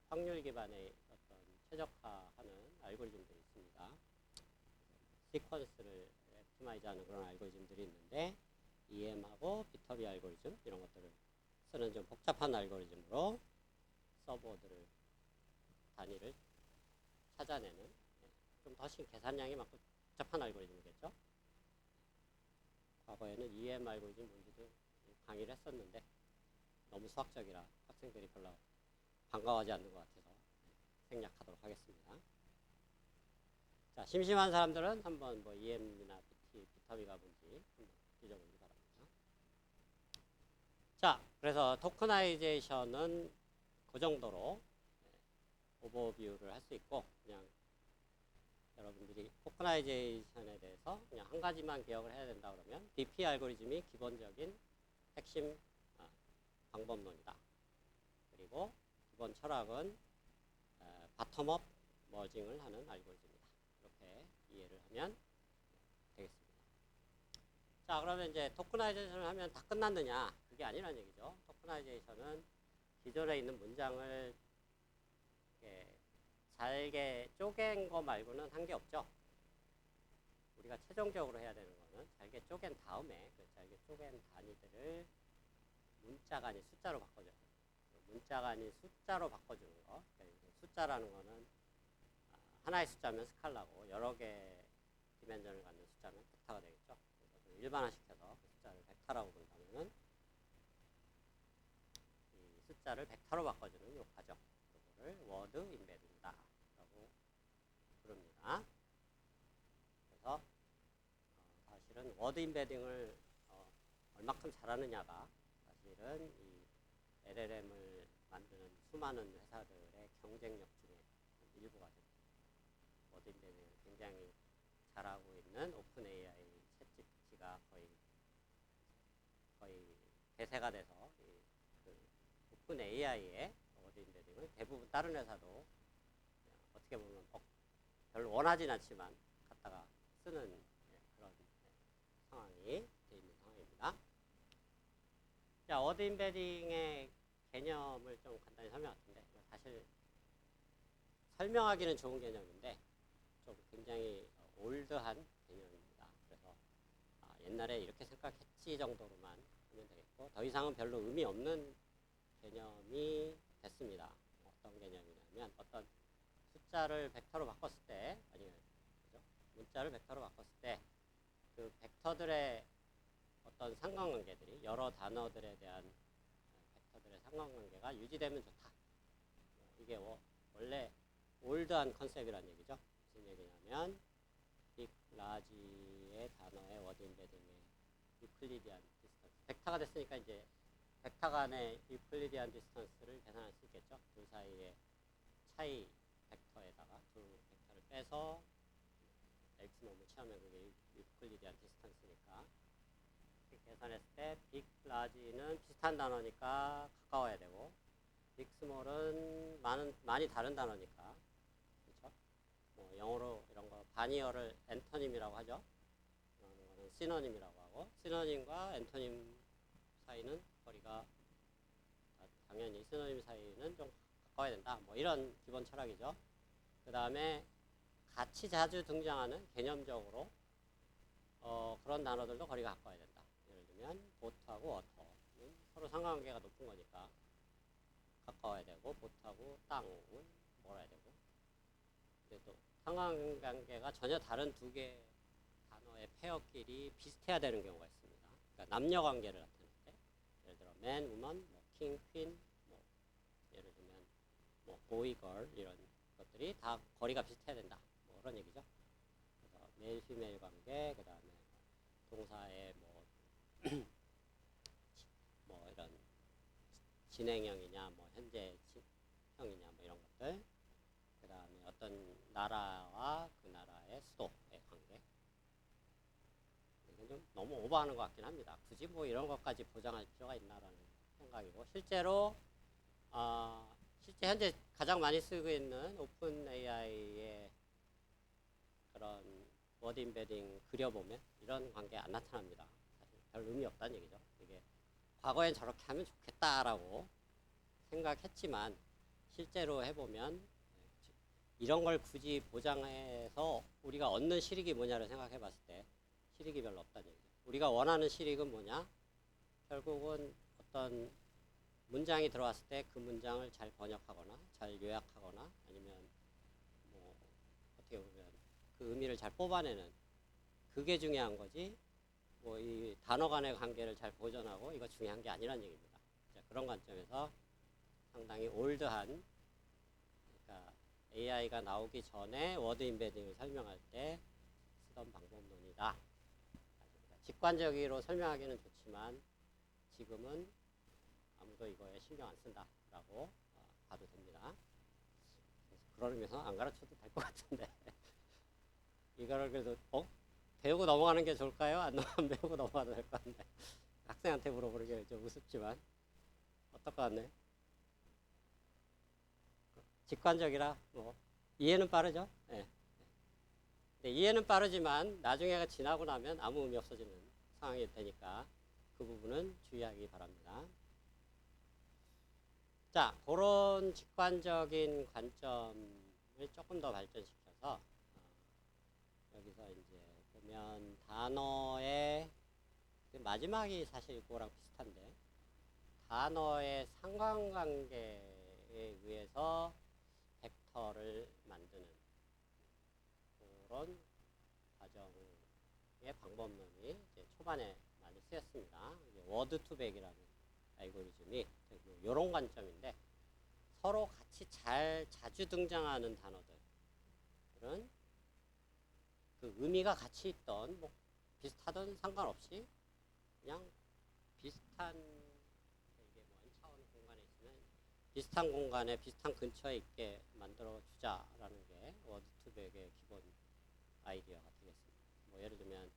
확률 기반의 어떤 최적화하는 알고리즘들이 있습니다. 시퀀스를 옵티마이즈하는 그런 알고리즘들이 있는데, EM하고 비터비 알고리즘 이런 것들을 쓰는 좀 복잡한 알고리즘으로 서버들을 단위를 찾아내는 좀 훨씬 계산량이 많고 복잡한 알고리즘이겠죠. 과거에는 EM 알고리즘 뭔지도 강의를 했었는데 너무 수학적이라 학생들이 별로 반가워하지 않는 것 같아서 생략하도록 하겠습니다. 자, 심심한 사람들은 한번 뭐 EM이나 비터비가 뭔지 한번 뒤져보기 바랍니다. 자, 그래서 토크나이제이션은 그 정도로 오버뷰를 할 수 있고, 그냥 토커나이제이션에 대해서 그냥 한 가지만 기억을 해야 된다 그러면 DP 알고리즘이 기본적인 핵심 방법론이다. 그리고 기본 철학은 바텀업 머징을 하는 알고리즘이다. 이렇게 이해를 하면 되겠습니다. 자, 그러면 이제 토커나이제이션을 하면 다 끝났느냐? 그게 아니란 얘기죠. 토커나이제이션은 기존에 있는 문장을 잘게 쪼갠 거 말고는 한 게 없죠. 우리가 최종적으로 해야 되는 거는 잘게 쪼갠 다음에 그 잘게 쪼갠 단위들을 문자가 아닌 숫자로 바꿔줘요. 문자가 아닌 숫자로 바꿔주는 거. 숫자라는 거는 하나의 숫자면 스칼라고 여러 개 디멘전을 갖는 숫자면 벡터가 되겠죠. 그래서 일반화시켜서 그 숫자를 벡터라고 본다면은 이 숫자를 벡터로 바꿔주는 요 과정. 이거를 워드 인베딩이다라고 부릅니다. 그래서 사실은 워드 인베딩을 얼마큼 잘하느냐가 사실은 이 LLM을 만드는 수많은 회사들의 경쟁력 중에 일부가 됩니다. 워드 인베딩을 굉장히 잘하고 있는 오픈 AI 챗GPT가 거의 대세가 돼서 그 오픈 AI의 워드 인베딩을 대부분 다른 회사도 어떻게 보면 별로 원하진 않지만 갖다가 쓰는 그런 상황이 되어 있는 상황입니다. 자, 워드 인베딩의 개념을 좀 간단히 설명할 텐데 사실 설명하기는 좋은 개념인데 좀 굉장히 올드한 개념입니다. 그래서 옛날에 이렇게 생각했지 정도로만 하면 되겠고 더 이상은 별로 의미 없는 개념이 됐습니다. 어떤 개념이냐면 어떤 숫자를 벡터로 바꿨을 때 아니면 문자를 벡터로 바꿨을 때 그 벡터들의 어떤 상관관계들이 여러 단어들에 대한 벡터들의 상관관계가 유지되면 좋다. 이게 원래 올드한 컨셉이라는 얘기죠. 무슨 얘기냐면 빅, 라지의 단어의 워드 인베딩의 유클리디안 디스턴스. 벡터가 됐으니까 이제 벡터 간의 유클리디안 디스턴스를 계산할 수 있겠죠. 둘 사이의 차이 벡터에다가 두 벡터를 빼서 X놈을 취하면 그게 유클리디안 디스턴스니까 계산했을 때 빅, 라지는 비슷한 단어니까 가까워야 되고 빅, 스몰은 많이 다른 단어니까 그렇죠? 뭐 영어로 이런 거 바니어를 엔토님이라고 하죠. 이런 거는 시노님이라고 하고 시노님과 엔토님 사이는 거리가 당연히 시노님 사이는 좀 가까워야 된다. 뭐 이런 기본 철학이죠. 그 다음에 같이 자주 등장하는 개념적으로 그런 단어들도 거리가 가까워야 된다. 예를 들면 보트하고 워터는 서로 상관관계가 높은 거니까 가까워야 되고 보트하고 땅은 멀어야 되고 근데 또 상관관계가 전혀 다른 두 개 단어의 페어끼리 비슷해야 되는 경우가 있습니다. 그러니까 남녀 관계를 나타낼 때 예를 들어 man, woman, 뭐 king, queen 뭐 예를 들면 뭐 boy, girl 이런 것들이 다 거리가 비슷해야 된다. 뭐 그런 얘기죠. 그래서 메일, 피메일 관계, 그 다음에 동사의 뭐 이런 진행형이냐, 뭐 현재형이냐, 뭐 이런 것들. 그 다음에 어떤 나라와 그 나라의 수도의 관계. 이건 좀 너무 오버하는 것 같긴 합니다. 굳이 뭐 이런 것까지 보장할 필요가 있나라는 생각이고 실제로 실제 현재 가장 많이 쓰고 있는 오픈 AI의 그런 워드 인베딩 그려보면 이런 관계 안 나타납니다. 사실 별 의미 없다는 얘기죠. 이게 과거엔 저렇게 하면 좋겠다라고 생각했지만 실제로 해보면 이런 걸 굳이 보장해서 우리가 얻는 실익이 뭐냐를 생각해 봤을 때 실익이 별로 없다는 얘기죠. 우리가 원하는 실익은 뭐냐? 결국은 어떤 문장이 들어왔을 때 그 문장을 잘 번역하거나 잘 요약하거나 아니면 뭐 어떻게 보면 그 의미를 잘 뽑아내는 그게 중요한 거지 뭐 이 단어 간의 관계를 잘 보존하고 이거 중요한 게 아니란 얘기입니다. 자, 그런 관점에서 상당히 올드한 그러니까 AI가 나오기 전에 워드 인베딩을 설명할 때 쓰던 방법론이다. 직관적으로 설명하기는 좋지만 지금은 아무도 이거에 신경 안 쓴다라고 봐도 됩니다. 그러면서 안 가르쳐도 될 것 같은데 이거를 그래도 배우고 넘어가는 게 좋을까요? 안 배우고 넘어가도 될 것 같네. 학생한테 물어보는 게 좀 우습지만 어떨 것 같네. 직관적이라 뭐 이해는 빠르죠. 예. 네, 이해는 빠르지만 나중에가 지나고 나면 아무 의미 없어지는 상황이 되니까 그 부분은 주의하기 바랍니다. 자, 그런 직관적인 관점을 조금 더 발전시켜서 여기서 이제 보면 단어의 마지막이 사실 이거랑 비슷한데 단어의 상관관계에 의해서 벡터를 만드는 그런 과정의 방법론이 이제 초반에 많이 쓰였습니다. 워드 투백이라는 알고리즘이 이런 관점인데 서로 같이 자주 등장하는 단어들은 그 의미가 같이 있던 뭐 비슷하던 상관없이 그냥 비슷한 이게 뭐 N차원 공간에 있으면 비슷한 공간에 비슷한 근처에 있게 만들어 주자라는 게 워드 투백의 기본 아이디어가 되겠습니다. 뭐 예를 들면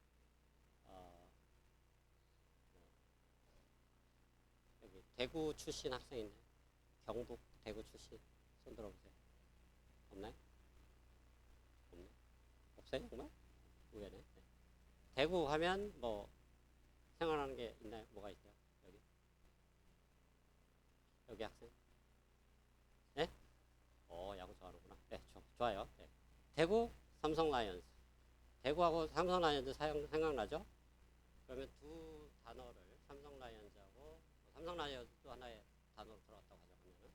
여기 대구 출신 학생인데 경북 대구 출신 손 들어보세요. 없나요? 없네. 없어요? 정말? 의외네. 네. 대구 하면 뭐 생각나는 게 있나요? 뭐가 있어요? 여기 학생? 네? 야구 좋아하는구나. 네, 좋아요. 네. 대구 삼성 라이언스. 대구하고 삼성 라이언스 생각나죠? 그러면 두 단어를 삼성 라이언즈하고 삼성 라이언즈도 하나의 단어로 들어갔다고 하자면은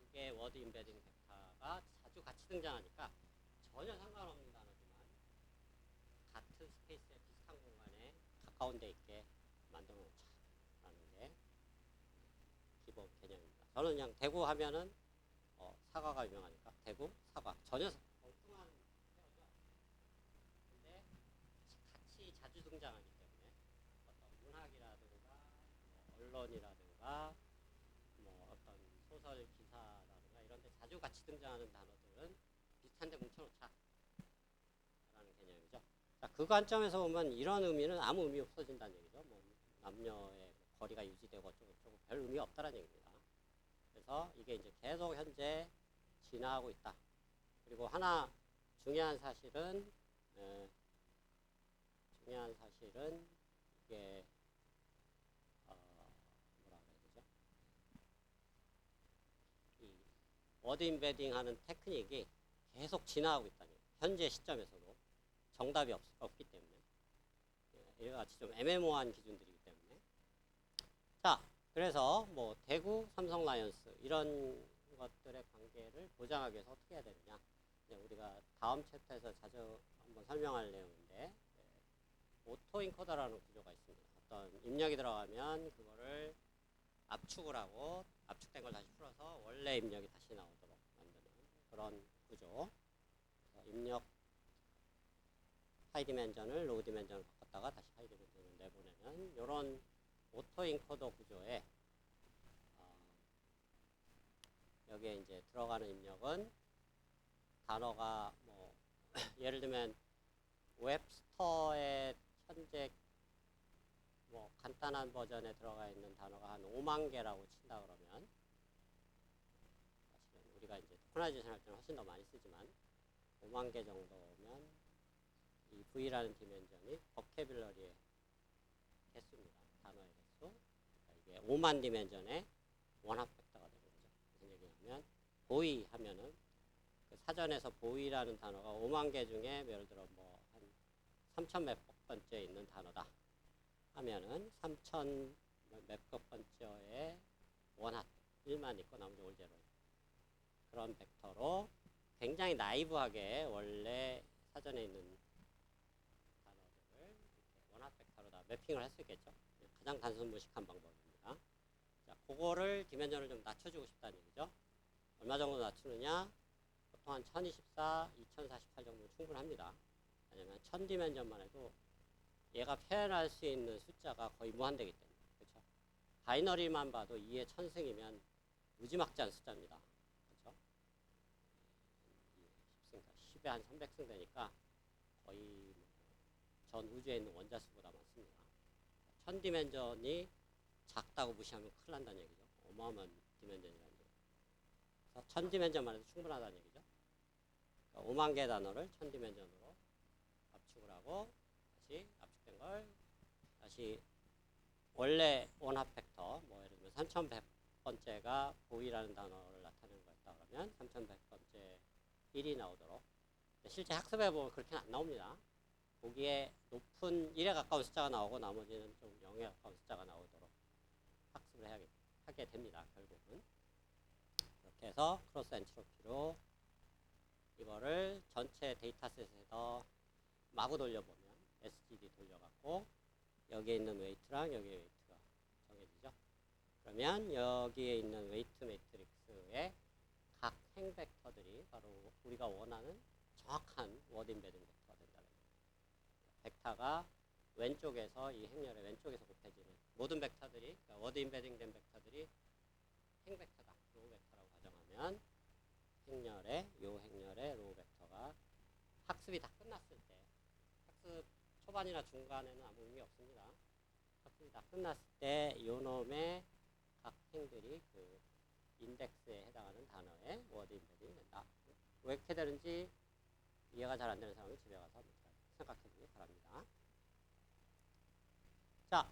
이게 워드 임베딩 벡터가 자주 같이 등장하니까 전혀 상관없는 단어지만 같은 스페이스에 비슷한 공간에 가까운 데 있게 만들어 놓자라는 게 기본 개념입니다. 저는 그냥 대구 하면은 사과가 유명하니까 대구 사과 전혀 엉뚱한 표현이죠. 근데 같이 자주 등장하기 때문에 어떤 문학이라든가 언론이라든가 뭐 어떤 소설 기사라든가 이런 데 자주 같이 등장하는 단어들은 비슷한데 뭉쳐놓자 라는 개념이죠. 자, 그 관점에서 보면 이런 의미는 아무 의미 없어진다는 얘기죠. 뭐 남녀의 거리가 유지되고 어쩌고저쩌고 별 의미 없다는 얘기입니다. 그래서 이게 이제 계속 현재 진화하고 있다. 그리고 하나 중요한 사실은 이게 뭐라 그래야 되죠? 이 워드 임베딩 하는 테크닉이 계속 진화하고 있다는 거예요. 현재 시점에서도 정답이 없기 때문에 이와 같이 좀 애매모호한 기준들이기 때문에 자, 그래서 뭐 대구 삼성 라이언스 이런 것들의 관계를 보장하기 위해서 어떻게 해야 되느냐 우리가 다음 챕터에서 자주 한번 설명할 내용인데 오토 인코더라는 구조가 있습니다. 어떤 입력이 들어가면 그거를 압축을 하고 압축된 걸 다시 풀어서 원래 입력이 다시 나오도록 만드는 그런 구조. 입력 하이 디멘전을 로우 디멘전을 바꿨다가 다시 하이 디멘전을 내보내는 이런 오토 인코더 구조에 여기에 이제 들어가는 입력은 단어가 뭐 예를 들면 웹스터에 현재 뭐 간단한 버전에 들어가 있는 단어가 한 5만 개라고 친다 그러면 사실은 우리가 이제 토커나이제이션 할 때는 훨씬 더 많이 쓰지만 5만 개 정도면 이 V라는 디멘전이 버케뷸러리의 개수입니다. 단어의 개수. 이게 5만 디멘전의 원합 벡터가 되는 거죠. 무슨 얘기냐면 보이 하면은 그 사전에서 보이라는 단어가 5만 개 중에 예를 들어 뭐 한 3천 몇 번째 있는 단어다 하면은 3천 몇백 번째의 원합 1만 있고 나머지 올제로 그런 벡터로 굉장히 나이브하게 원래 사전에 있는 단어들을 원합 벡터로 다 매핑을 할 수 있겠죠. 가장 단순 무식한 방법입니다. 자, 그거를 디멘전을 좀 낮춰주고 싶다는 얘기죠. 얼마 정도 낮추느냐? 보통 한 1024, 2048 정도면 충분합니다. 왜냐면 1000디멘전만 해도 얘가 표현할 수 있는 숫자가 거의 무한대기 때문에 그렇죠? 바이너리만 봐도 2의 1000승이면 무지막지한 숫자입니다. 그렇죠? 300승, 10에 한 300승 되니까 거의 전 우주에 있는 원자 수보다 많습니다. 1000디멘전이 작다고 무시하면 큰일 난다는 얘기죠. 어마어마한 디멘전이라는 얘기죠. 그래서 1000디멘전만 해도 충분하다는 얘기죠. 그러니까 5만 개의 단어를 1000디멘전으로 압축을 하고 다시 압축된 걸 다시 원래 원합 벡터, 뭐 예를 들면 3100번째가 보이라는 단어를 나타내는 거였다 그러면 3100번째 1이 나오도록. 실제 학습해 보면 그렇게는 안 나옵니다. 보기에 높은 1에 가까운 숫자가 나오고 나머지는 좀 0에 가까운 숫자가 나오도록 학습을 하게 됩니다. 결국은 이렇게 해서 크로스 엔트로피로 이거를 전체 데이터셋에서 마구 돌려보면 SGD 돌려갖고 여기에 있는 웨이트랑 여기에 웨이트가 정해지죠. 그러면 여기에 있는 웨이트 매트릭스의 각 행 벡터들이 바로 우리가 원하는 정확한 워드 인베딩 벡터가 된다는 거예요. 벡터가 왼쪽에서 이 행렬의 왼쪽에서 곱해지는 모든 벡터들이, 그러니까 워드 인베딩 된 벡터들이 행 벡터다, 로우 벡터라고 가정하면 요 행렬의 로우 벡터가 학습이 다 끝났을 때, 학습 초반이나 중간에는 아무 의미 없습니다. 학습이 다 끝났을 때 요 놈의 각 행들이 그 인덱스에 해당하는 단어에 워드 인베딩 된다. 왜 이렇게 되는지 이해가 잘 안 되는 사람은 집에 가서 생각해 보기 바랍니다. 자,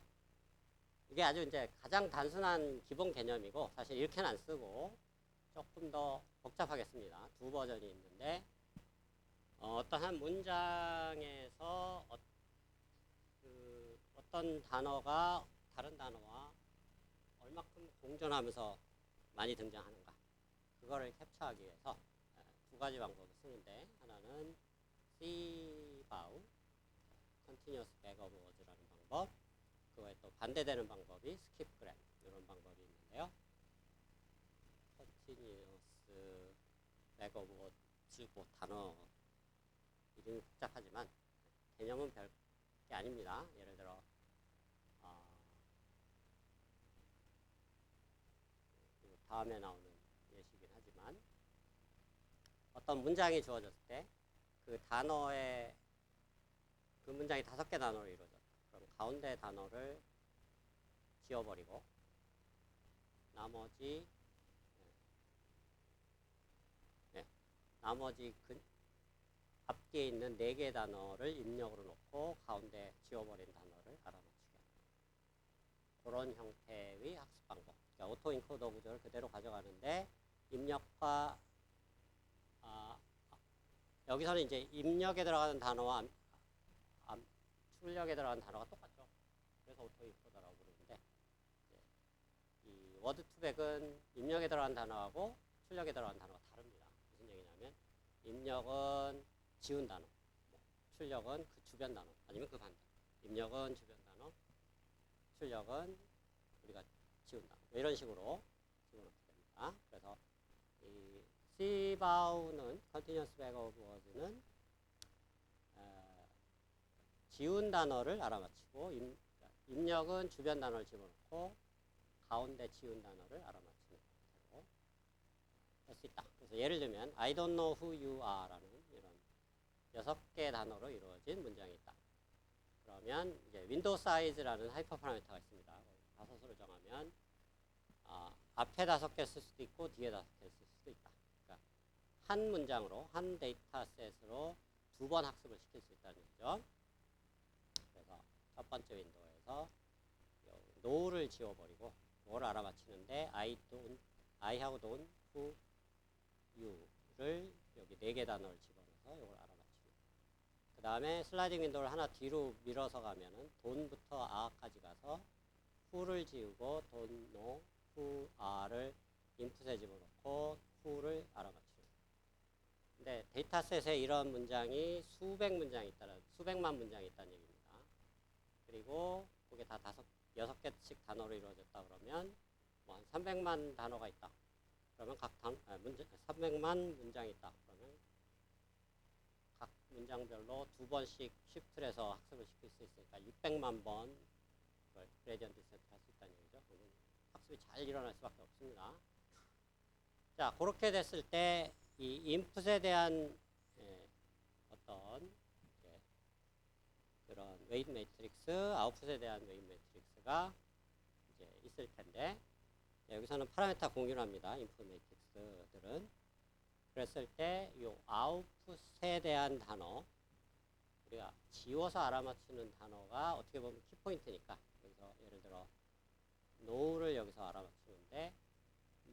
이게 아주 이제 가장 단순한 기본 개념이고, 사실 이렇게는 안 쓰고 조금 더 복잡하게 씁니다. 두 버전이 있는데, 어떤 한 문장에서 어떤 단어가 다른 단어와 얼마큼 공존하면서 많이 등장하는가, 그거를 캡처하기 위해서 두 가지 방법을 쓰는데, 하나는 cbow, continuous back of words라는 방법, 그거에 또 반대되는 방법이 skipgram, 이런 방법이 있는데요. continuous back of words, 뭐 단어 이름이 복잡하지만 개념은 별 게 아닙니다. 예를 들어 다음에 나오는 예시긴 하지만, 어떤 문장이 주어졌을 때 그 단어의 그 문장이 5개 단어로 이루어졌다. 그럼 가운데 단어를 지워버리고 나머지 앞뒤에 있는 4개의 단어를 입력으로 놓고 가운데 지워버린 단어를 알아맞추게 합니다. 그런 형태의 학습 방법. 그러니까 오토 인코더 구조를 그대로 가져가는데, 입력과 여기서는 이제 입력에 들어가는 단어와 출력에 들어가는 단어가 똑같죠. 그래서 오토 인코더라고 부르는데, 이 워드 투백은 입력에 들어가는 단어하고 출력에 들어가는 단어가 다릅니다. 무슨 얘기냐면, 입력은 지운 단어, 출력은 그 주변 단어, 아니면 그 반대. 입력은 주변 단어, 출력은 우리가 지운 단어. 이런 식으로 집어넣게 됩니다. 그래서 이 cbow는 continuous back of words는 지운 단어를 알아맞히고, 입력은 주변 단어를 집어넣고 가운데 지운 단어를 알아맞히는 형태로 할 수 있다. 그래서 예를 들면 I don't know who you are 라는 이런 6개 단어로 이루어진 문장이 있다. 그러면 이제 윈도우 사이즈라는 하이퍼 파라미터가 있습니다. 다섯으로 정하면 앞에 5개 쓸 수도 있고 뒤에 5개 쓸 수도 있다. 그러니까 한 문장으로, 한 데이터셋으로 2번 학습을 시킬 수 있다는 얘기죠. 그래서 첫 번째 윈도우에서 no를 지워버리고 뭐를 알아맞히는데 I하고 don't, who, you를 여기 4개 단어를 집어넣어서 이걸 알아맞히는. 그 다음에 슬라이딩 윈도우를 하나 뒤로 밀어서 가면은 don부터 a까지 가서 who를 지우고 don't, know, who, are를 인풋에 집어넣고 who를 알아맞히는. 근데 데이터셋에 이런 문장이 수백만 문장이 있다는 얘기입니다. 그리고 그게 다 6개씩 단어로 이루어졌다 그러면 뭐 한 300만 단어가 있다. 그러면 300만 문장이 있다. 그러면 각 문장별로 2번씩 쉬프트를 해서 학습을 시킬 수 있으니까 600만 번 그레디언트 디센트 할 수 있다는 얘기죠. 그러면 학습이 잘 일어날 수밖에 없습니다. 자, 그렇게 됐을 때 이 인풋에 대한 이런 웨이트 매트릭스, 아웃풋에 대한 웨이트 매트릭스가 이제 있을 텐데, 여기서는 파라미터 공유를 합니다. 인풋 매트릭스들은. 그랬을 때 이 아웃풋에 대한 단어, 우리가 지워서 알아맞추는 단어가 어떻게 보면 키포인트니까, 여기서 예를 들어 노우를 여기서 알아맞추는데,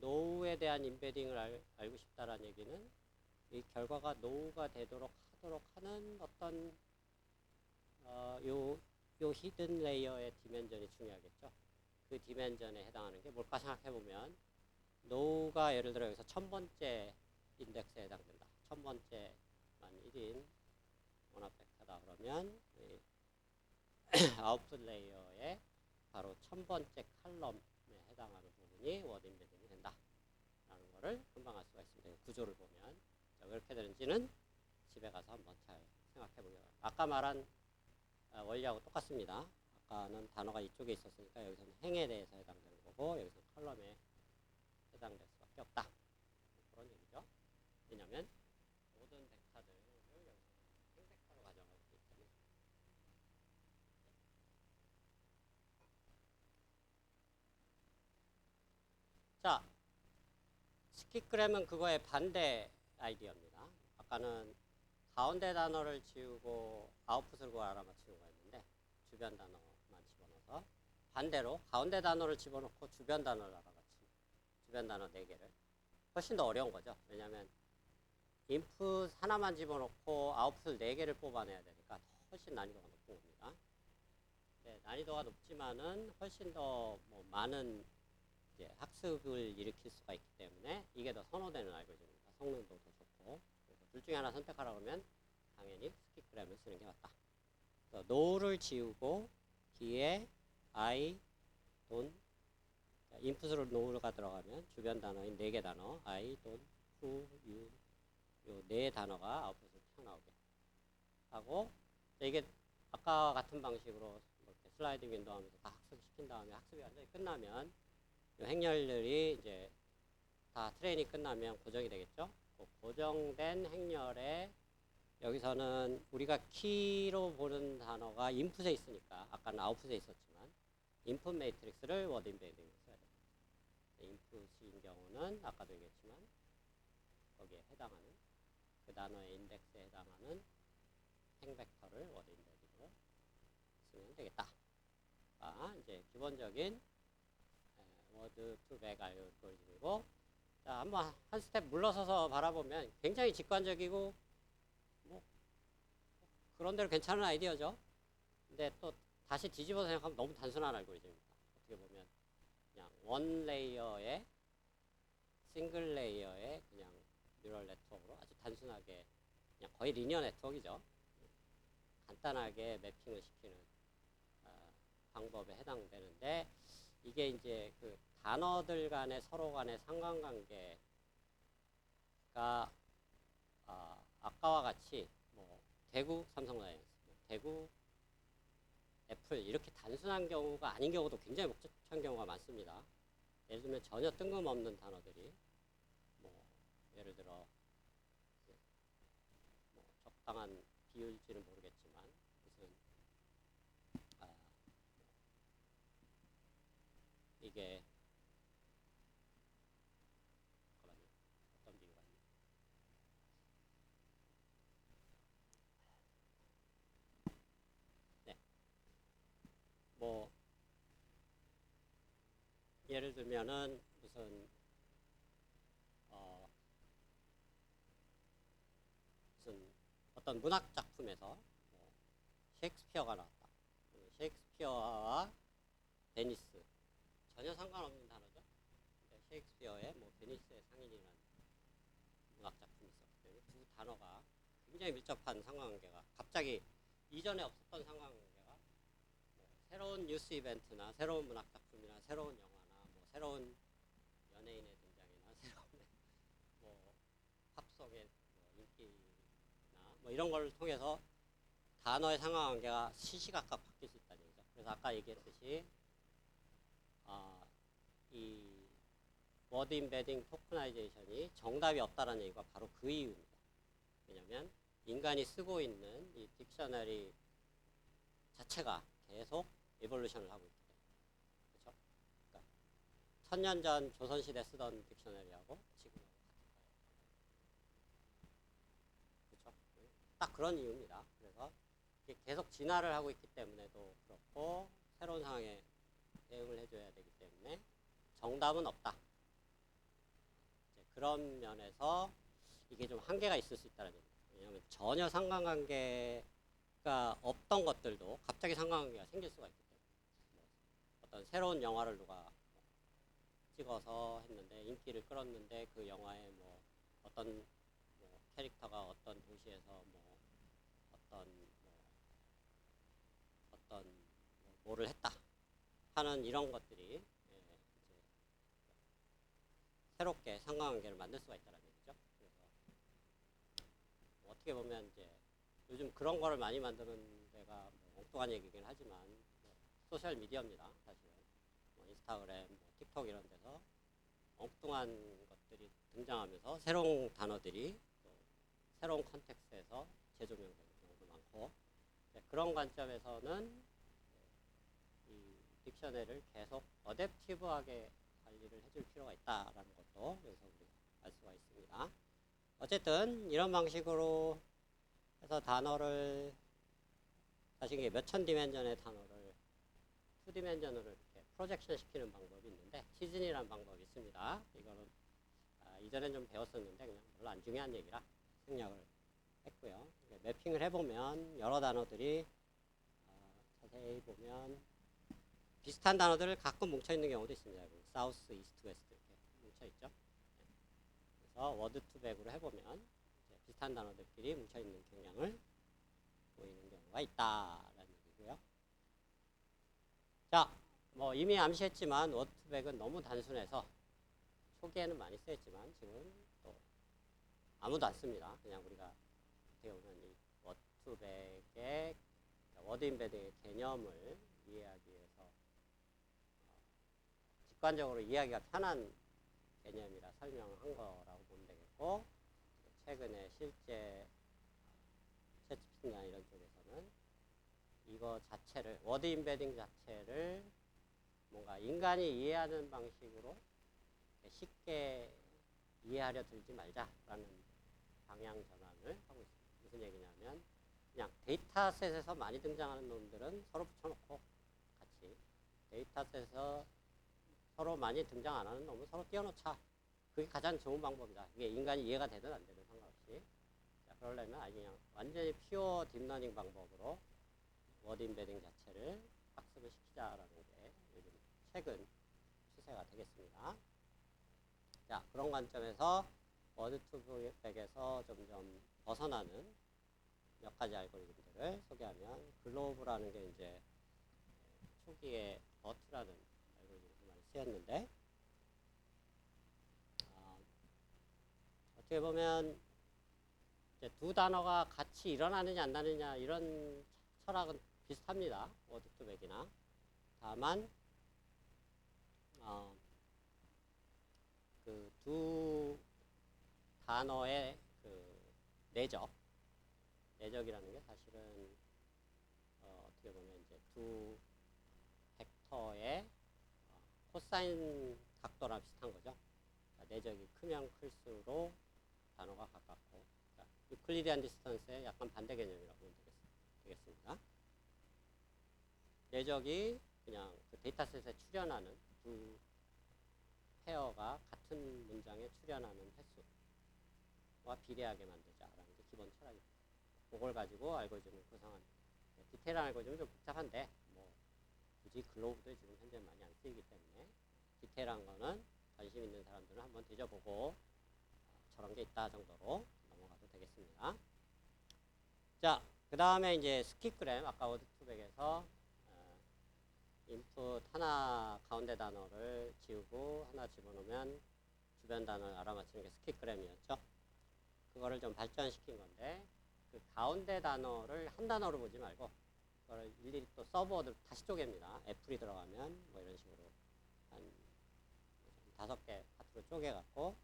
노우에 대한 인베딩을 알고 싶다라는 얘기는 이 결과가 노우가 되도록 하도록 하는 어떤 요 히든 레이어의 디멘전이 중요하겠죠. 그 디멘전에 해당하는 게 뭘까 생각해보면, 노우가 예를 들어 여기서 1000번째 인덱스에 해당된다. 1000번째만 1인 원합 벡터다 그러면 아웃풋 레이어에 바로 1000번째 칼럼에 해당하는 부분이 워드 인베딩이 된다 라는 거를 금방 알 수가 있습니다. 구조를 보면. 자, 왜 이렇게 되는지는 집에 가서 한번 잘 생각해 보려고. 아까 말한 원리하고 똑같습니다. 아까는 단어가 이쪽에 있었으니까 여기서는 행에 대해서 해당되는 거고, 여기서는 컬럼에 해당될 수밖에 없다. 그런 얘기죠. 왜냐면 모든 벡터들을 여기서 행 벡터로 가져가고 있기 때문에. 자, 스키그램은 그거의 반대 아이디어입니다. 아까는 가운데 단어를 지우고 아웃풋을 알아맞히는 거였는데, 주변 단어만 집어넣어서 반대로 가운데 단어를 집어넣고 주변 단어를 알아맞히는, 주변 단어 4개를. 훨씬 더 어려운 거죠. 왜냐하면 인풋 하나만 집어넣고 아웃풋을 4개를 뽑아내야 되니까 훨씬 난이도가 높은 겁니다. 네, 난이도가 높지만은 훨씬 더 뭐 많은 이제 학습을 일으킬 수가 있기 때문에 이게 더 선호되는 알고리즘입니다. 성능도 더 좋고. 그래서 둘 중에 하나 선택하라고 하면 당연히 스키그램을 쓰는 게 맞다. 그래서 no를 지우고 뒤에 I, don't, 인풋으로 no가 들어가면 주변 단어인 4개 단어 I, don't, who, you, 요 4 단어가 아웃풋을 튀어나오게 하고, 이게 아까 같은 방식으로 이렇게 슬라이딩 윈도우 하면서 다 학습시킨 다음에 학습이 완전히 끝나면 이 행렬들이 이제 다 트레이닝 끝나면 고정이 되겠죠. 그 고정된 행렬에 여기서는 우리가 키로 보는 단어가 인풋에 있으니까, 아까는 아웃풋에 있었지만 인풋 매트릭스를 워드 인베딩으로 써야 됩니다. 인풋인 경우는 아까도 얘기했지만 거기에 해당하는 그 단어의 인덱스에 해당하는 행 벡터를 워드 인베딩으로 쓰면 되겠다. 이제 기본적인 워드 투백 알고리즘이고, 자, 한번 한 스텝 물러서서 바라보면 굉장히 직관적이고 뭐 그런 대로 괜찮은 아이디어죠. 근데 또 다시 뒤집어서 생각하면 너무 단순한 알고리즘입니다. 어떻게 보면 그냥 원 레이어에 싱글 레이어에 그냥 뉴럴 네트워크로 아주 단순하게 그냥 거의 리니어 네트워크이죠. 간단하게 매핑을 시키는 방법에 해당되는데, 이게 이제 그 단어들 간의 서로 간의 상관관계가 아까와 같이 뭐 대구 삼성라이온스, 대구 애플 이렇게 단순한 경우가 아닌 경우도 굉장히 복잡한 경우가 많습니다. 예를 들면 전혀 뜬금없는 단어들이 뭐 예를 들어 뭐 적당한 비율지는 모르겠지만 무슨 이게 잠깐만요. 어떤 비유가 있나? 네, 뭐 예를 들면은 무슨 무슨 어떤 문학 작품에서 뭐 셰익스피어가 나왔다. 셰익스피어와 베니스 전혀 상관없는 단어죠. 셰익스피어의 뭐 베니스의 상인이라는 문학 작품이 있었기 때문에 두 단어가 굉장히 밀접한 상관관계가 갑자기 이전에 없었던 상관관계가 뭐 새로운 뉴스 이벤트나 새로운 문학 작품이나 새로운 영화나 뭐 새로운 연예인의 등장이나 새로운 뭐 팝송의 뭐 인기나 뭐 이런 걸 통해서 단어의 상관관계가 시시각각 바뀔 수 있다는 얘기죠. 그래서 아까 얘기했듯이 이 워드 인베딩 토크나이제이션이 정답이 없다는 얘기가 바로 그 이유입니다. 왜냐하면 인간이 쓰고 있는 이 딕셔너리 자체가 계속 에볼루션을 하고 있기 때문에. 그렇죠? 그러니까 1000년 전 조선시대 쓰던 딕셔너리하고 지금하고 같은 거예요. 그렇죠? 딱 그런 이유입니다. 그래서 이게 계속 진화를 하고 있기 때문에도 그렇고 새로운 상황에 대응을 해줘야 되기 때문에 정답은 없다. 이제 그런 면에서 이게 좀 한계가 있을 수 있다는 얘기입니다. 왜냐하면 전혀 상관관계가 없던 것들도 갑자기 상관관계가 생길 수가 있기 때문에 뭐 어떤 새로운 영화를 누가 찍어서 했는데 인기를 끌었는데 그 영화에 뭐 어떤 뭐 캐릭터가 어떤 도시에서 뭐 어떤 뭐를 했다 하는 이런 것들이 이제 새롭게 상관관계를 만들 수가 있다는 얘기죠. 그래서 뭐 어떻게 보면 이제 요즘 그런 거를 많이 만드는 데가 뭐 엉뚱한 얘기긴 하지만 뭐 소셜 미디어입니다. 사실은 뭐 인스타그램, 뭐 틱톡 이런 데서 엉뚱한 것들이 등장하면서 새로운 단어들이 또 새로운 컨텍스트에서 재조명되는 경우도 많고 그런 관점에서는 이 딕셔너리를 계속 어댑티브하게 관리를 해줄 필요가 있다라는 것도 여기서 우리가 알 수가 있습니다. 어쨌든 이런 방식으로 해서 단어를 사실 이게 몇천 디멘전의 단어를 2디멘전으로 이렇게 프로젝션 시키는 방법이 있는데 시즌이라는 방법이 있습니다. 이거는 이전엔 좀 배웠었는데 그냥 별로 안 중요한 얘기라 생략을 했고요. 매핑을 해보면 여러 단어들이 자세히 보면 비슷한 단어들을 가끔 뭉쳐있는 경우도 있습니다. 사우스, 이스트, 웨스트 이렇게 뭉쳐있죠. 그래서 워드 투백으로 해보면 비슷한 단어들끼리 뭉쳐있는 경향을 보이는 경우가 있다라는 얘기고요. 자, 뭐 이미 암시했지만 워드 투백은 너무 단순해서 초기에는 많이 쓰였지만 지금 또 아무도 안 씁니다. 그냥 우리가 어떻게 보면 이 워드 투백의 워드 임베딩의 개념을 이해하기 위해서 직관적으로 이해하기가 편한 개념이라 설명한 거라고 보면 되겠고 최근에 실제 챗GPT나 이런 쪽에서는 이거 자체를 워드 임베딩 자체를 뭔가 인간이 이해하는 방식으로 쉽게 이해하려 들지 말자라는 방향 전환을 하고 있습니다. 무슨 얘기냐면 그냥 데이터셋에서 많이 등장하는 놈들은 서로 붙여놓고 같이 데이터셋에서 서로 많이 등장 안 하는 놈은 서로 띄워놓자. 그게 가장 좋은 방법이다. 이게 인간이 이해가 되든 안 되든 상관없이. 자, 그러려면 아니 그냥 완전히 퓨어 딥러닝 방법으로 워드 임베딩 자체를 학습을 시키자라는 게 요즘 최근 추세가 되겠습니다. 자, 그런 관점에서 워드 투백에서 점점 벗어나는 몇 가지 알고리즘들을 소개하면 글로브라는 게 이제 초기에 버트라는 알고리즘이 많이 쓰였는데 어떻게 보면 이제 두 단어가 같이 일어나느냐 안 나느냐 이런 철학은 비슷합니다. 워드 투백이나 다만 그 두 단어의 그 내적이라는 게 사실은 어떻게 보면 이제 두 벡터의 코사인 각도랑 비슷한 거죠. 그러니까 내적이 크면 클수록 단어가 가깝고 그러니까 유클리디안 디스턴스의 약간 반대 개념이라고 보면 되겠습니다. 내적이 그냥 그 데이터셋에 출현하는 두 페어가 같은 문장에 출현하는 횟수와 비례하게 만들자라는 게 기본 철학입니다. 그걸 가지고 알고리즘을 구성한 디테일한 알고리즘은 좀 복잡한데 뭐 굳이 글로브도 지금 현재 많이 안 쓰이기 때문에 디테일한 거는 관심 있는 사람들은 한번 뒤져보고 저런 게 있다 정도로 넘어가도 되겠습니다. 자, 그 다음에 이제 스킵그램 아까 워드 투백에서 인풋 하나 가운데 단어를 지우고 하나 집어넣으면 주변 단어를 알아맞히는 게 스킵그램이었죠. 그거를 좀 발전시킨 건데 그 가운데 단어를 한 단어로 보지 말고 그걸 일일이 또 서버를 다시 쪼갭니다. 애플이 들어가면 뭐 이런 식으로 한 5개 파트로 쪼개갖고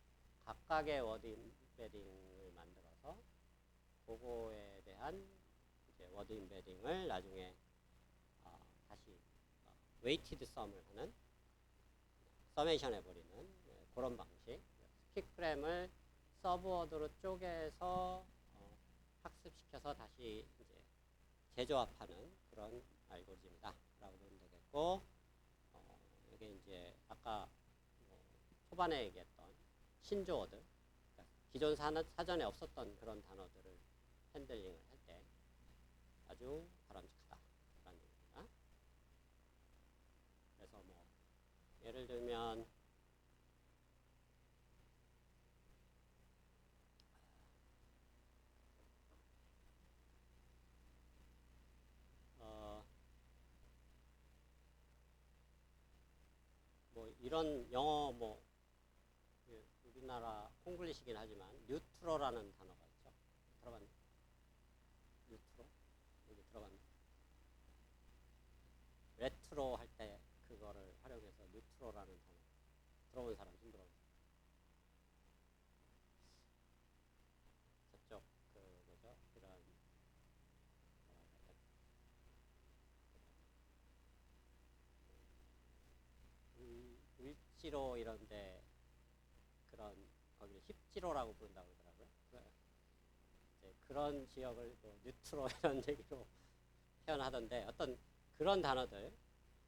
각각의 워드 임베딩을 만들어서 그거에 대한 이제 워드 임베딩을 나중에 웨이티드 썸을 하는 서메이션 해버리는 그런 방식. 스킵그램을 서브워드로 쪼개서 학습시켜서 다시 이제 재조합하는 그런 알고리즘이다 라고 보면 되겠고, 이게 이제 아까 초반에 얘기했던 신조어들, 그러니까 기존 사전에 없었던 그런 단어들을 핸들링을 할 때 아주 바람직하다라는 얘기입니다. 그래서 뭐 예를 들면 뭐 이런 영어 뭐 우리나라 콩글리시긴 하지만 뉴트로라는 단어가 있죠. 들어봤나? 뉴트로? 여기 들어봤나? 레트로 할 때 그거를 활용해서 뉴트로라는 단어 들어본 사람 힘들어. 저쪽 그 뭐죠? 이런 을지로 이런데 그런 거기를 힙지로라고 부른다고 그러더라고요. 그런 지역을 뭐 뉴트로 이런 얘기로 표현하던데 어떤 그런 단어들,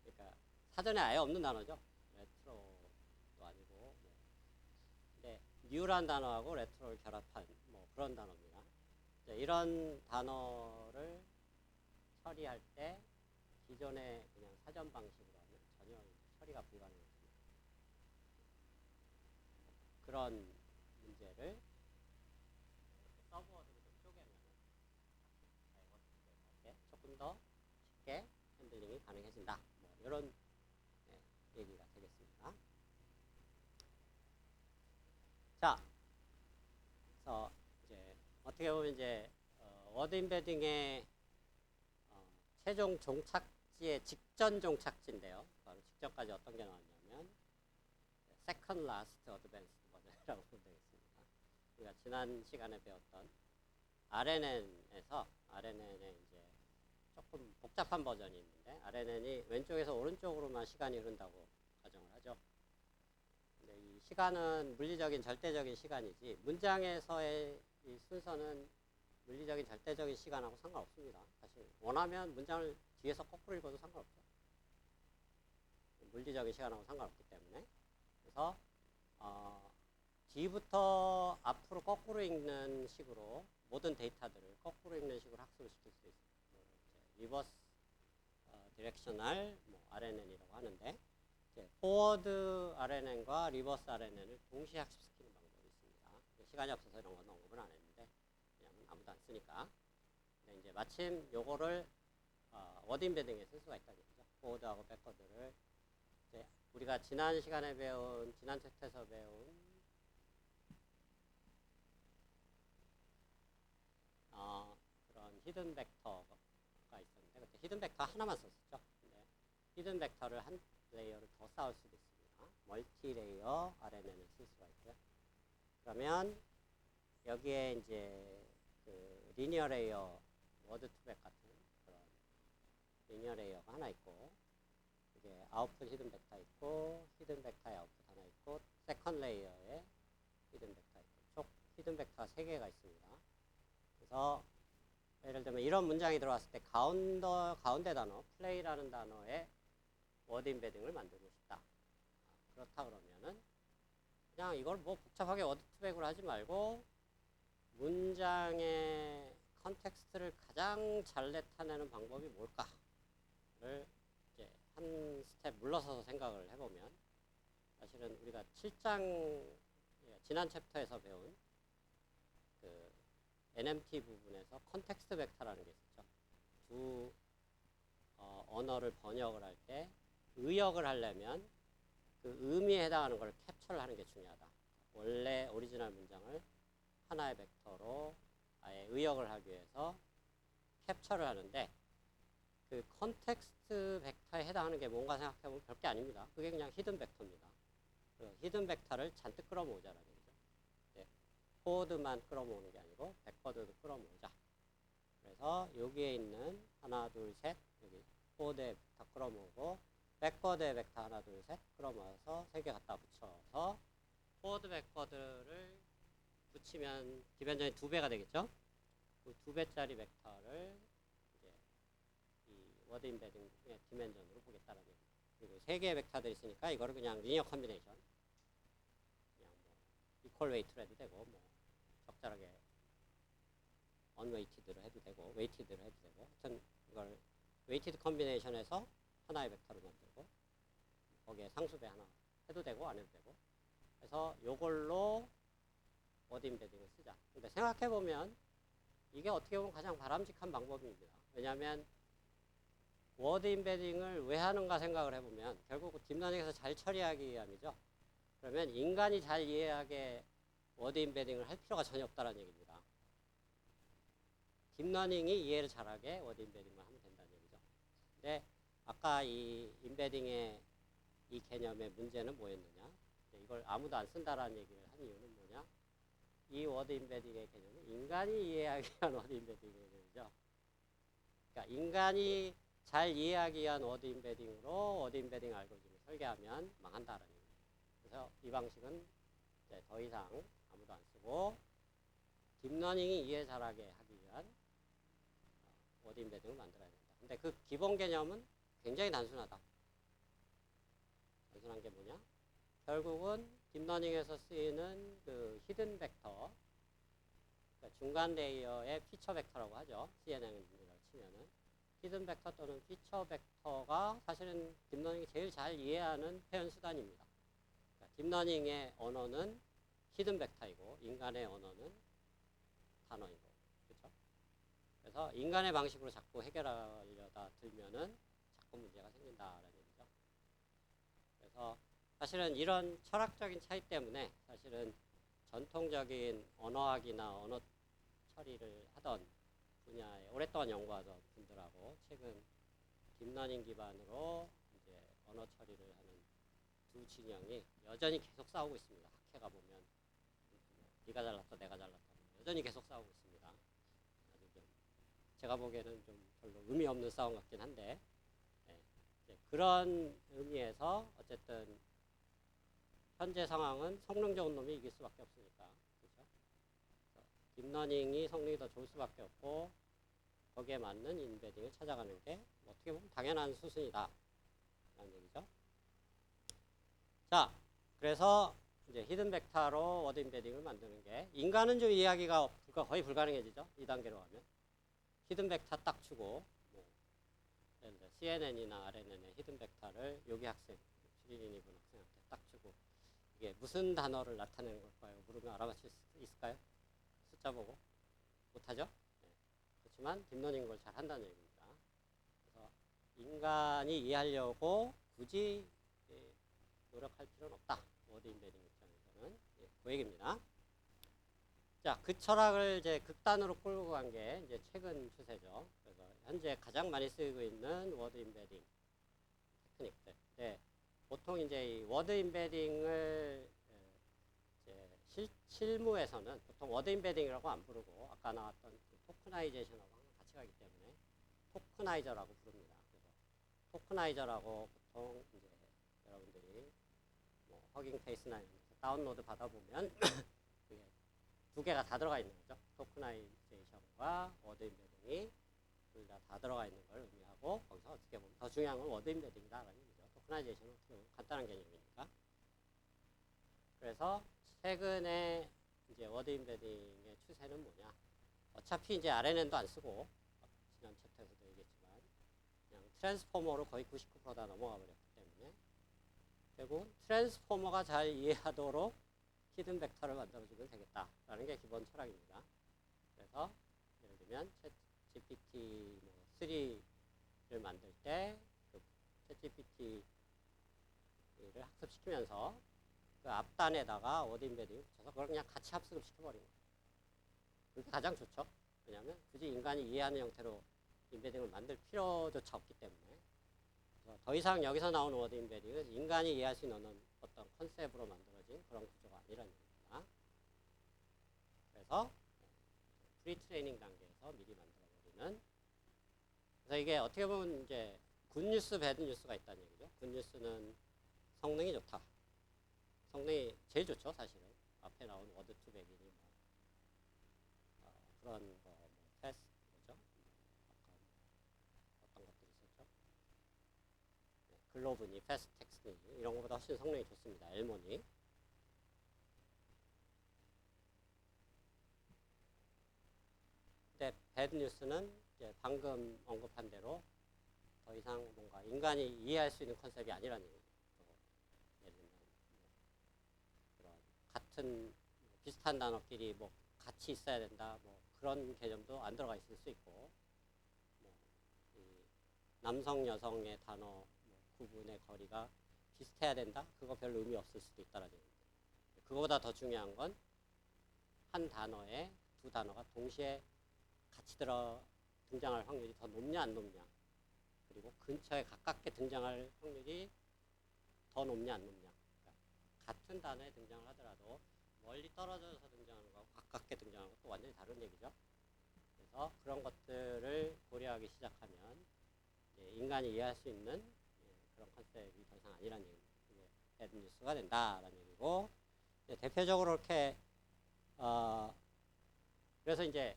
그러니까 사전에 아예 없는 단어죠. 레트로도 아니고 뭐. 근데 뉴란 단어하고 레트로를 결합한 뭐 그런 단어입니다. 이런 단어를 처리할 때 기존의 그냥 사전 방식으로 하면 전혀 처리가 불가능합니다. 그런 문제를 서브워드로 좀 쪼개면 조금 더 쉽게 핸들링이 가능해진다. 뭐 이런 얘기가 되겠습니다. 자, 그래서 이제 어떻게 보면 이제 워드 인베딩의 최종 종착지의 직전 종착지인데요. 바로 직전까지 어떤 게 나왔냐면 second last advanced 버전이라고 보면 되겠습니다. 우리가 지난 시간에 배웠던 RNN에서 RNN의 이제 조금 복잡한 버전이 있는데 RNN이 왼쪽에서 오른쪽으로만 시간이 흐른다고 가정을 하죠. 근데 이 시간은 물리적인 절대적인 시간이지 문장에서의 이 순서는 물리적인 절대적인 시간하고 상관없습니다. 사실 원하면 문장을 뒤에서 거꾸로 읽어도 상관없죠. 물리적인 시간하고 상관없기 때문에. 그래서 뒤부터 앞으로 거꾸로 읽는 식으로 모든 데이터들을 거꾸로 읽는 식으로 학습을 시킬 수 있어요. 리버스 디렉셔널 RNN이라고 하는데 포워드 RNN과 리버스 RNN을 동시에 학습시키는 방법이 있습니다. 시간이 없어서 이런 건 언급을 안 했는데 왜냐면 아무도 안 쓰니까. 근데 이제 마침 요거를 워드 인베딩에 쓸 수가 있다는 얘기죠. 포워드하고 백워드를 우리가 지난 시간에 배운 지난 챕터에서 배운 그런 히든 벡터가 있었는데 그때 히든 벡터 하나만 썼었죠. 근데 히든 벡터를 한 레이어를 더 쌓을 수도 있습니다. 멀티 레이어 RNN을 쓸 수가 있고요. 그러면 여기에 이제 그 리니어 레이어 워드 투백 같은 그런 리니어 레이어가 하나 있고, 이게 아웃풋 히든 벡터 있고, 히든 벡터의 아웃풋 하나 있고, 세컨드 레이어에 히든 벡터 있고, 총 히든 벡터 3개가 있습니다. 그래서 예를 들면 이런 문장이 들어왔을 때 가운데 단어, 플레이라는 단어에 워드 인베딩을 만들고 싶다. 그렇다 그러면은 그냥 이걸 뭐 복잡하게 워드 투백으로 하지 말고 문장의 컨텍스트를 가장 잘 나타내는 방법이 뭘까를 이제 한 스텝 물러서서 생각을 해보면, 사실은 우리가 7장 지난 챕터에서 배운 그 NMT 부분에서 컨텍스트 벡터라는 게 있었죠. 두 언어를 번역을 할 때 의역을 하려면 그 의미에 해당하는 걸 캡처를 하는 게 중요하다. 원래 오리지널 문장을 하나의 벡터로 아예 의역을 하기 위해서 캡처를 하는데 그 컨텍스트 벡터에 해당하는 게 뭔가 생각해보면 별게 아닙니다. 그게 그냥 히든 벡터입니다. 그 히든 벡터를 잔뜩 끌어모으자라는 얘기죠. 포워드만 끌어모으는 게 아니고 백워드도 끌어모으자. 그래서 여기에 있는 하나, 둘, 셋 여기 포워드에 벡터 끌어모으고 백워드에 벡터 하나, 둘, 셋 끌어모아서 3개 갖다 붙여서 포워드 백워드를 붙이면 기변전이 2배가 되겠죠? 그 2배짜리 벡터를 이제 이 워드 임베딩의 디멘전으로 보겠다는 얘기. 그리고 3개의 벡터들이 있으니까 이거를 그냥 리니어 컨비네이션, 그냥 뭐 이퀄 웨이트로 해도 되고, 뭐 적절하게 언웨이티드로 해도 되고, 웨이티드로 해도 되고, 하여튼 이걸 웨이티드 컨비네이션에서 하나의 벡터를 만들고, 거기에 상수배 하나 해도 되고 안 해도 되고, 그래서 요걸로 워드 임베딩을 쓰자. 근데 생각해보면 이게 어떻게 보면 가장 바람직한 방법입니다. 왜냐하면 워드 임베딩을 왜 하는가 생각을 해보면 결국 딥러닝에서 잘 처리하기 위함이죠. 그러면 인간이 잘 이해하게 워드 임베딩을 할 필요가 전혀 없다는 얘기입니다. 딥러닝이 이해를 잘하게 워드 임베딩만 하면 된다는 얘기죠. 근데 아까 이 임베딩의 이 개념의 문제는 뭐였느냐? 이걸 아무도 안 쓴다라는 얘기를 한 이유는 뭐냐? 이 워드 임베딩의 개념은 인간이 이해하기 위한 워드 임베딩의 개념이죠. 그러니까 인간이 잘 이해하기 위한 워드 임베딩으로 워드 임베딩 알고리즘을 설계하면 망한다라는 얘기예요. 그래서 이 방식은 이제 더 이상 아무도 안 쓰고 딥러닝이 이해 잘하게 하기 위한 워드 임베딩을 만들어야 된다. 근데 그 기본 개념은 굉장히 단순하다. 단순한 게 뭐냐? 결국은 딥러닝에서 쓰이는 그 히든 벡터, 그러니까 중간 레이어의 피처 벡터라고 하죠. CNN을 치면은 히든 벡터 또는 피처 벡터가 사실은 딥러닝이 제일 잘 이해하는 표현 수단입니다. 그러니까 딥러닝의 언어는 히든 벡터이고 인간의 언어는 단어인 거고, 그렇죠? 그래서 인간의 방식으로 자꾸 해결하려다 들면은 자꾸 문제가 생긴다라는 얘기죠. 그래서 사실은 이런 철학적인 차이 때문에 사실은 전통적인 언어학이나 언어 처리를 하던 분야에 오랫동안 연구하던 분들하고 최근 딥러닝 기반으로 이제 언어 처리를 하는 두 진영이 여전히 계속 싸우고 있습니다. 학회가 보면 네가 잘났다 내가 잘났다 여전히 계속 싸우고 있습니다. 아주 좀 제가 보기에는 좀 별로 의미 없는 싸움 같긴 한데, 네, 그런 의미에서 어쨌든 현재 상황은 성능 좋은 놈이 이길 수밖에 없으니까, 그렇죠? 딥러닝이 성능이 더 좋을 수밖에 없고 거기에 맞는 인베딩을 찾아가는 게 어떻게 보면 당연한 수순이다 라는 얘기죠. 자, 그래서 이제 히든 벡터로 워드 인베딩을 만드는 게 인간은 좀 이해하기가 거의 불가능해지죠. 2단계로 가면 히든 벡터 딱 주고 뭐 CNN이나 RNN의 히든 벡터를 여기 학생 추리닝 입은 학생한테 딱 주고 이게 무슨 단어를 나타내는 걸까요? 물으면 알아맞힐 수 있을까요? 숫자 보고 못하죠? 네. 그렇지만 딥러닝 걸 잘 한다는 얘기입니다. 그래서 인간이 이해하려고 굳이 노력할 필요는 없다. 워드 인베딩 입장에서는 그 얘기입니다. 자, 그 철학을 이제 극단으로 끌고 간 게 이제 최근 추세죠. 그래서 현재 가장 많이 쓰이고 있는 워드 인베딩 테크닉들. 네. 보통 이제 이 워드 인베딩을 이제 실무에서는 보통 워드 인베딩이라고 안 부르고 아까 나왔던 그 토크나이제이션하고 같이 가기 때문에 토크나이저라고 부릅니다. 그래서 토크나이저라고 보통 이제 여러분들이 뭐 허깅 페이스나 다운로드 받아보면 그게 두 개가 다 들어가 있는 거죠. 토크나이제이션과 워드 인베딩이 둘 다 들어가 있는 걸 의미하고 거기서 어떻게 보면 더 중요한 건 워드 인베딩이다라는 얘기죠. 토크나이제이션은 어떻게 보면 간단한 개념이니까. 그래서 최근에 이제 워드 인베딩의 추세는 뭐냐? 어차피 이제 RNN도 안 쓰고 지난 챕터에서도 얘기했지만 그냥 트랜스포머로 거의 99%다 넘어가 버렸기 때문에 결국 트랜스포머가 잘 이해하도록 히든 벡터를 만들어주면 되겠다라는 게 기본 철학입니다. 그래서 예를 들면 챗GPT 3를 만들 때 그 챗GPT를 학습시키면서 그 앞단에다가 워드 인베딩을 붙여서 그걸 그냥 같이 합습을 시켜버리는 거예요. 그게 가장 좋죠. 왜냐하면 굳이 인간이 이해하는 형태로 인베딩을 만들 필요조차 없기 때문에. 그래서 더 이상 여기서 나오는 워드 인베딩은 인간이 이해할 수 있는 어떤 컨셉으로 만들어진 그런 구조가 아니라는 얘기입니다. 그래서 프리 트레이닝 단계에서 미리 만들어버리는. 그래서 이게 어떻게 보면 이제 굿뉴스, 배드뉴스가 있다는 얘기죠. 굿뉴스는 성능이 좋다. 성능이 제일 좋죠, 사실은. 앞에 나온 워드 투 백인이 뭐 그런 거, 뭐 패스 뭐죠? 아까 어떤 것들이 있었죠? 네, 글로브니, 패스트 텍스트니 이런 것보다 훨씬 성능이 좋습니다. 엘모니. 근데 배드뉴스는 이제 방금 언급한 대로 더 이상 뭔가 인간이 이해할 수 있는 컨셉이 아니라는 얘기죠. 예를 들면 그런 같은 비슷한 단어끼리 뭐 같이 있어야 된다, 뭐 그런 개념도 안 들어가 있을 수 있고, 뭐 남성 여성의 단어 뭐 구분의 거리가 비슷해야 된다, 그거 별로 의미 없을 수도 있다라는 얘기죠. 그거보다 더 중요한 건 한 단어에 두 단어가 동시에 같이 등장할 확률이 더 높냐 안 높냐, 그리고 근처에 가깝게 등장할 확률이 더 높냐 안 높냐. 그러니까 같은 단어에 등장을 하더라도 멀리 떨어져서 등장하는 거하고 가깝게 등장하는 것도 완전히 다른 얘기죠. 그래서 그런 것들을 고려하기 시작하면 이제 인간이 이해할 수 있는 그런 컨셉이 더 이상 아니라는 얘기입니다. 이게 배드뉴스가 된다라는 얘기고, 대표적으로 이렇게 그래서 이제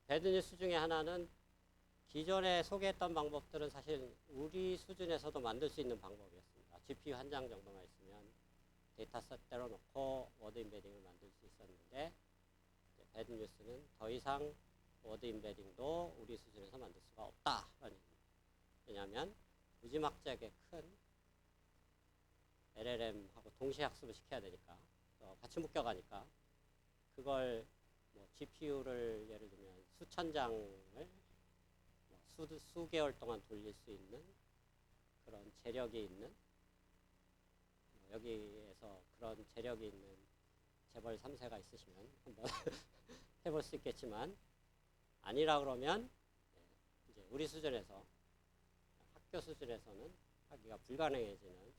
배드뉴스 중에 하나는 기존에 소개했던 방법들은 사실 우리 수준에서도 만들 수 있는 방법이었습니다. GPU 한 장 정도만 있으면 데이터셋 때려놓고 워드 임베딩을 만들 수 있었는데, 배드뉴스는 더 이상 워드 임베딩도 우리 수준에서 만들 수가 없다라는 얘기입니다. 왜냐하면 무지막지하게 큰 LLM하고 동시에 학습을 시켜야 되니까, 같이 묶여가니까 그걸 뭐 GPU를 예를 들면 수천 장을 수 개월 동안 돌릴 수 있는 그런 재력이 있는, 여기에서 그런 재력이 있는 재벌 3세가 있으시면 한번 해볼 수 있겠지만, 아니라 그러면 이제 우리 수준에서, 학교 수준에서는 하기가 불가능해지는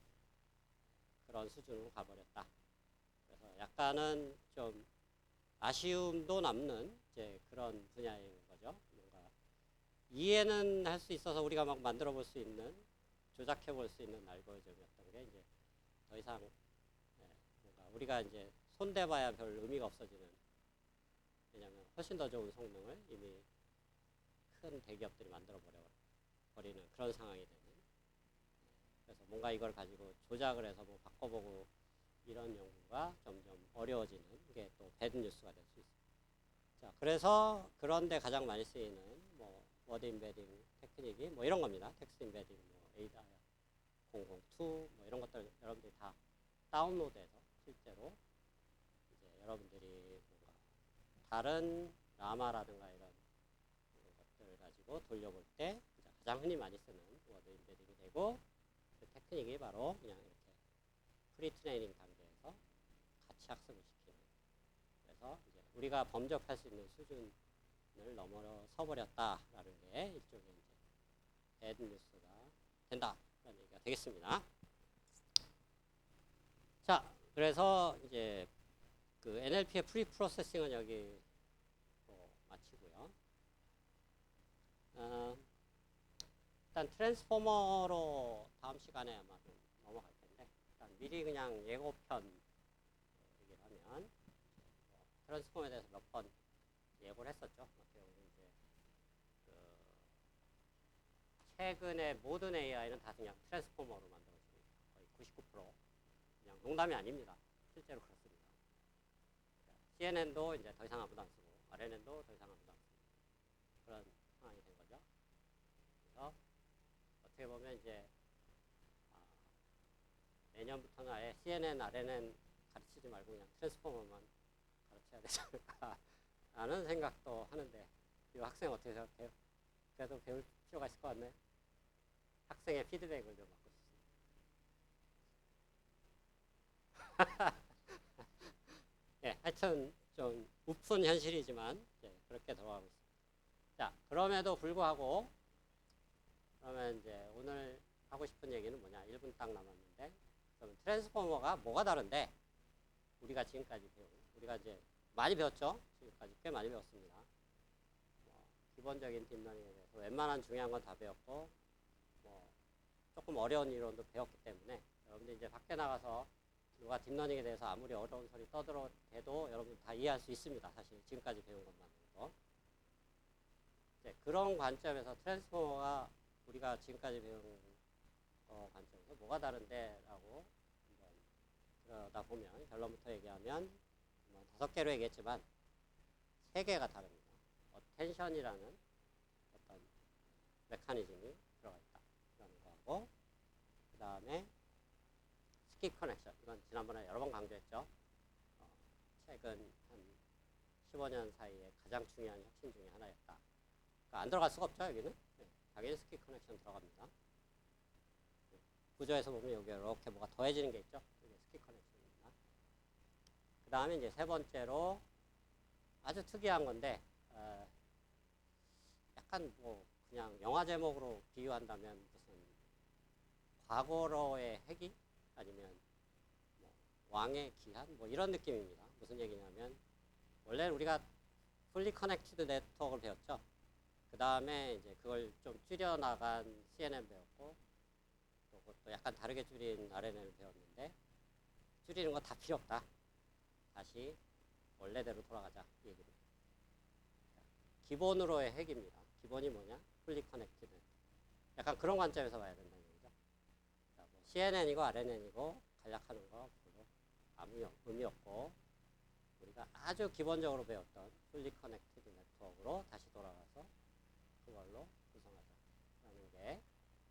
그런 수준으로 가버렸다. 그래서 약간은 좀 아쉬움도 남는 이제 그런 분야인 거죠. 뭔가 이해는 할 수 있어서 우리가 막 만들어 볼 수 있는, 조작해 볼 수 있는 알고리즘이었던 게 이제 더 이상 뭔가 우리가 이제 손대봐야 별 의미가 없어지는, 왜냐하면 훨씬 더 좋은 성능을 이미 큰 대기업들이 만들어 버리는 그런 상황이 되는. 그래서 뭔가 이걸 가지고 조작을 해서 뭐 바꿔보고 이런 연구가 점점 어려워지는 게 또 배드뉴스가 될 수 있습니다. 자, 그래서 그런데 가장 많이 쓰이는 뭐 워드 임베딩 테크닉이 뭐 이런 겁니다. 텍스트 임베딩, 뭐 에이다 002, 뭐 이런 것들 여러분들이 다 다운로드해서 실제로 이제 여러분들이 뭔가 다른 라마라든가 이런 것들을 가지고 돌려볼 때 가장 흔히 많이 쓰는 워드 임베딩이 되고, 그 테크닉이 바로 그냥 이렇게 프리 트레이닝 단계에서 같이 학습을 시키는. 그래서 이제 우리가 범접할 수 있는 수준을 넘어서 버렸다라는 게 일종의 이제 배드 뉴스가 된다라는 얘기가 되겠습니다. 자, 그래서 이제 그 NLP의 프리 프로세싱은 여기 마치고요. 일단 트랜스포머로 다음 시간에 아마 좀 넘어갈 텐데, 일단 미리 그냥 예고편 얘기를 하면, 트랜스포머에 대해서 몇 번 예고를 했었죠. 어떻게 보면 이제 그 최근에 모든 AI는 다 그냥 트랜스포머로 만들어집니다. 거의 99%. 그냥 농담이 아닙니다. 실제로 그렇습니다. CNN도 이제 더 이상 아무도 안 쓰고, RNN도 더 이상 아무도 안 쓰고, 그런 상황이 된 거죠. 그래서 어떻게 보면 이제 내년부터는 아예 CNN, RNN 가르치지 말고 그냥 트랜스포머만 가르쳐야 되지 않을까 라는 생각도 하는데, 이 학생 어떻게 생각해요? 그래도 배울 필요가 있을 것 같네. 학생의 피드백을 좀 받고 싶습니다. 예, 하여튼 좀 우픈 현실이지만 그렇게 돌아가고 있습니다. 자, 그럼에도 불구하고, 그러면 이제 오늘 하고 싶은 얘기는 뭐냐? 1분 딱 남았는데, 그럼 트랜스포머가 뭐가 다른데? 우리가 지금까지 우리가 이제 많이 배웠죠? 지금까지 꽤 많이 배웠습니다. 기본적인 딥러닝에 대해서 웬만한 중요한 건 다 배웠고, 뭐 조금 어려운 이론도 배웠기 때문에 여러분들 이제 밖에 나가서 누가 딥러닝에 대해서 아무리 어려운 소리 떠들어대도 여러분 다 이해할 수 있습니다. 사실 지금까지 배운 것만으로도. 이제 그런 관점에서 트랜스포머가 우리가 지금까지 배운 관점에서 뭐가 다른데 라고 한번 들여다 보면 결론부터 얘기하면 뭐 5개로 얘기했지만 3개가 다릅니다. 어텐션이라는 어떤 메커니즘이 들어가 있다라는 거하고, 그 다음에 스킵 커넥션, 이건 지난번에 여러 번 강조했죠. 최근 한 15년 사이에 가장 중요한 혁신 중에 하나였다. 그러니까 안 들어갈 수가 없죠, 여기는. 네, 당연히 스킵 커넥션 들어갑니다. 네, 구조에서 보면 여기 이렇게 뭐가 더해지는 게 있죠. 이게 스킵 커넥션입니다. 그 다음에 이제 세 번째로 아주 특이한 건데, 약간 뭐 그냥 영화 제목으로 비유한다면 무슨 과거로의 회귀 아니면 뭐 왕의 기한 뭐 이런 느낌입니다. 무슨 얘기냐면 원래 우리가 풀리 커넥티드 네트워크를 배웠죠. 그 다음에 이제 그걸 좀 줄여나간 CNN 배웠고, 또 그것도 약간 다르게 줄인 RNN을 배웠는데, 줄이는 거 다 필요 없다. 다시 원래대로 돌아가자 이 얘기입니다. 기본으로의 핵입니다. 기본이 뭐냐? 풀리 커넥티드. 약간 그런 관점에서 봐야 된다는 얘기죠. 뭐 CNN이고 RNN이고 간략하는 거 별로 아무 의미 없고, 우리가 아주 기본적으로 배웠던 풀리 커넥티드 네트워크로 다시 돌아가서 그걸로 구성하자라는 게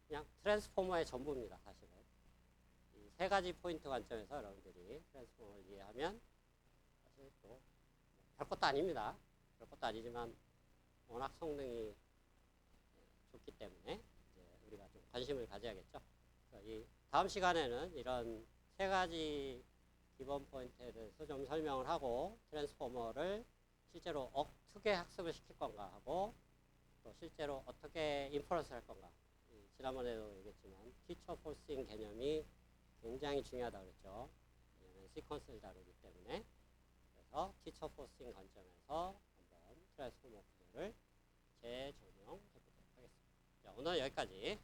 그냥 트랜스포머의 전부입니다. 사실은 이 세 가지 포인트 관점에서 여러분들이 트랜스포머를 이해하면 사실 또 별것도 아닙니다. 별것도 아니지만 워낙 성능이 좋기 때문에 이제 우리가 좀 관심을 가져야겠죠. 이 다음 시간에는 이런 세 가지 기본 포인트에 대해서 좀 설명을 하고, 트랜스포머를 실제로 어떻게 학습을 시킬 건가 하고, 또 실제로 어떻게 인퍼런스를 할 건가. 지난번에도 얘기했지만 티처 포싱 개념이 굉장히 중요하다고 그랬죠. 왜냐하면 시퀀스를 다루기 때문에. 그래서 티처 포싱 관점에서 한번 트랜스포머 구조를 재조명해 보도록 하겠습니다. 자, 오늘 여기까지.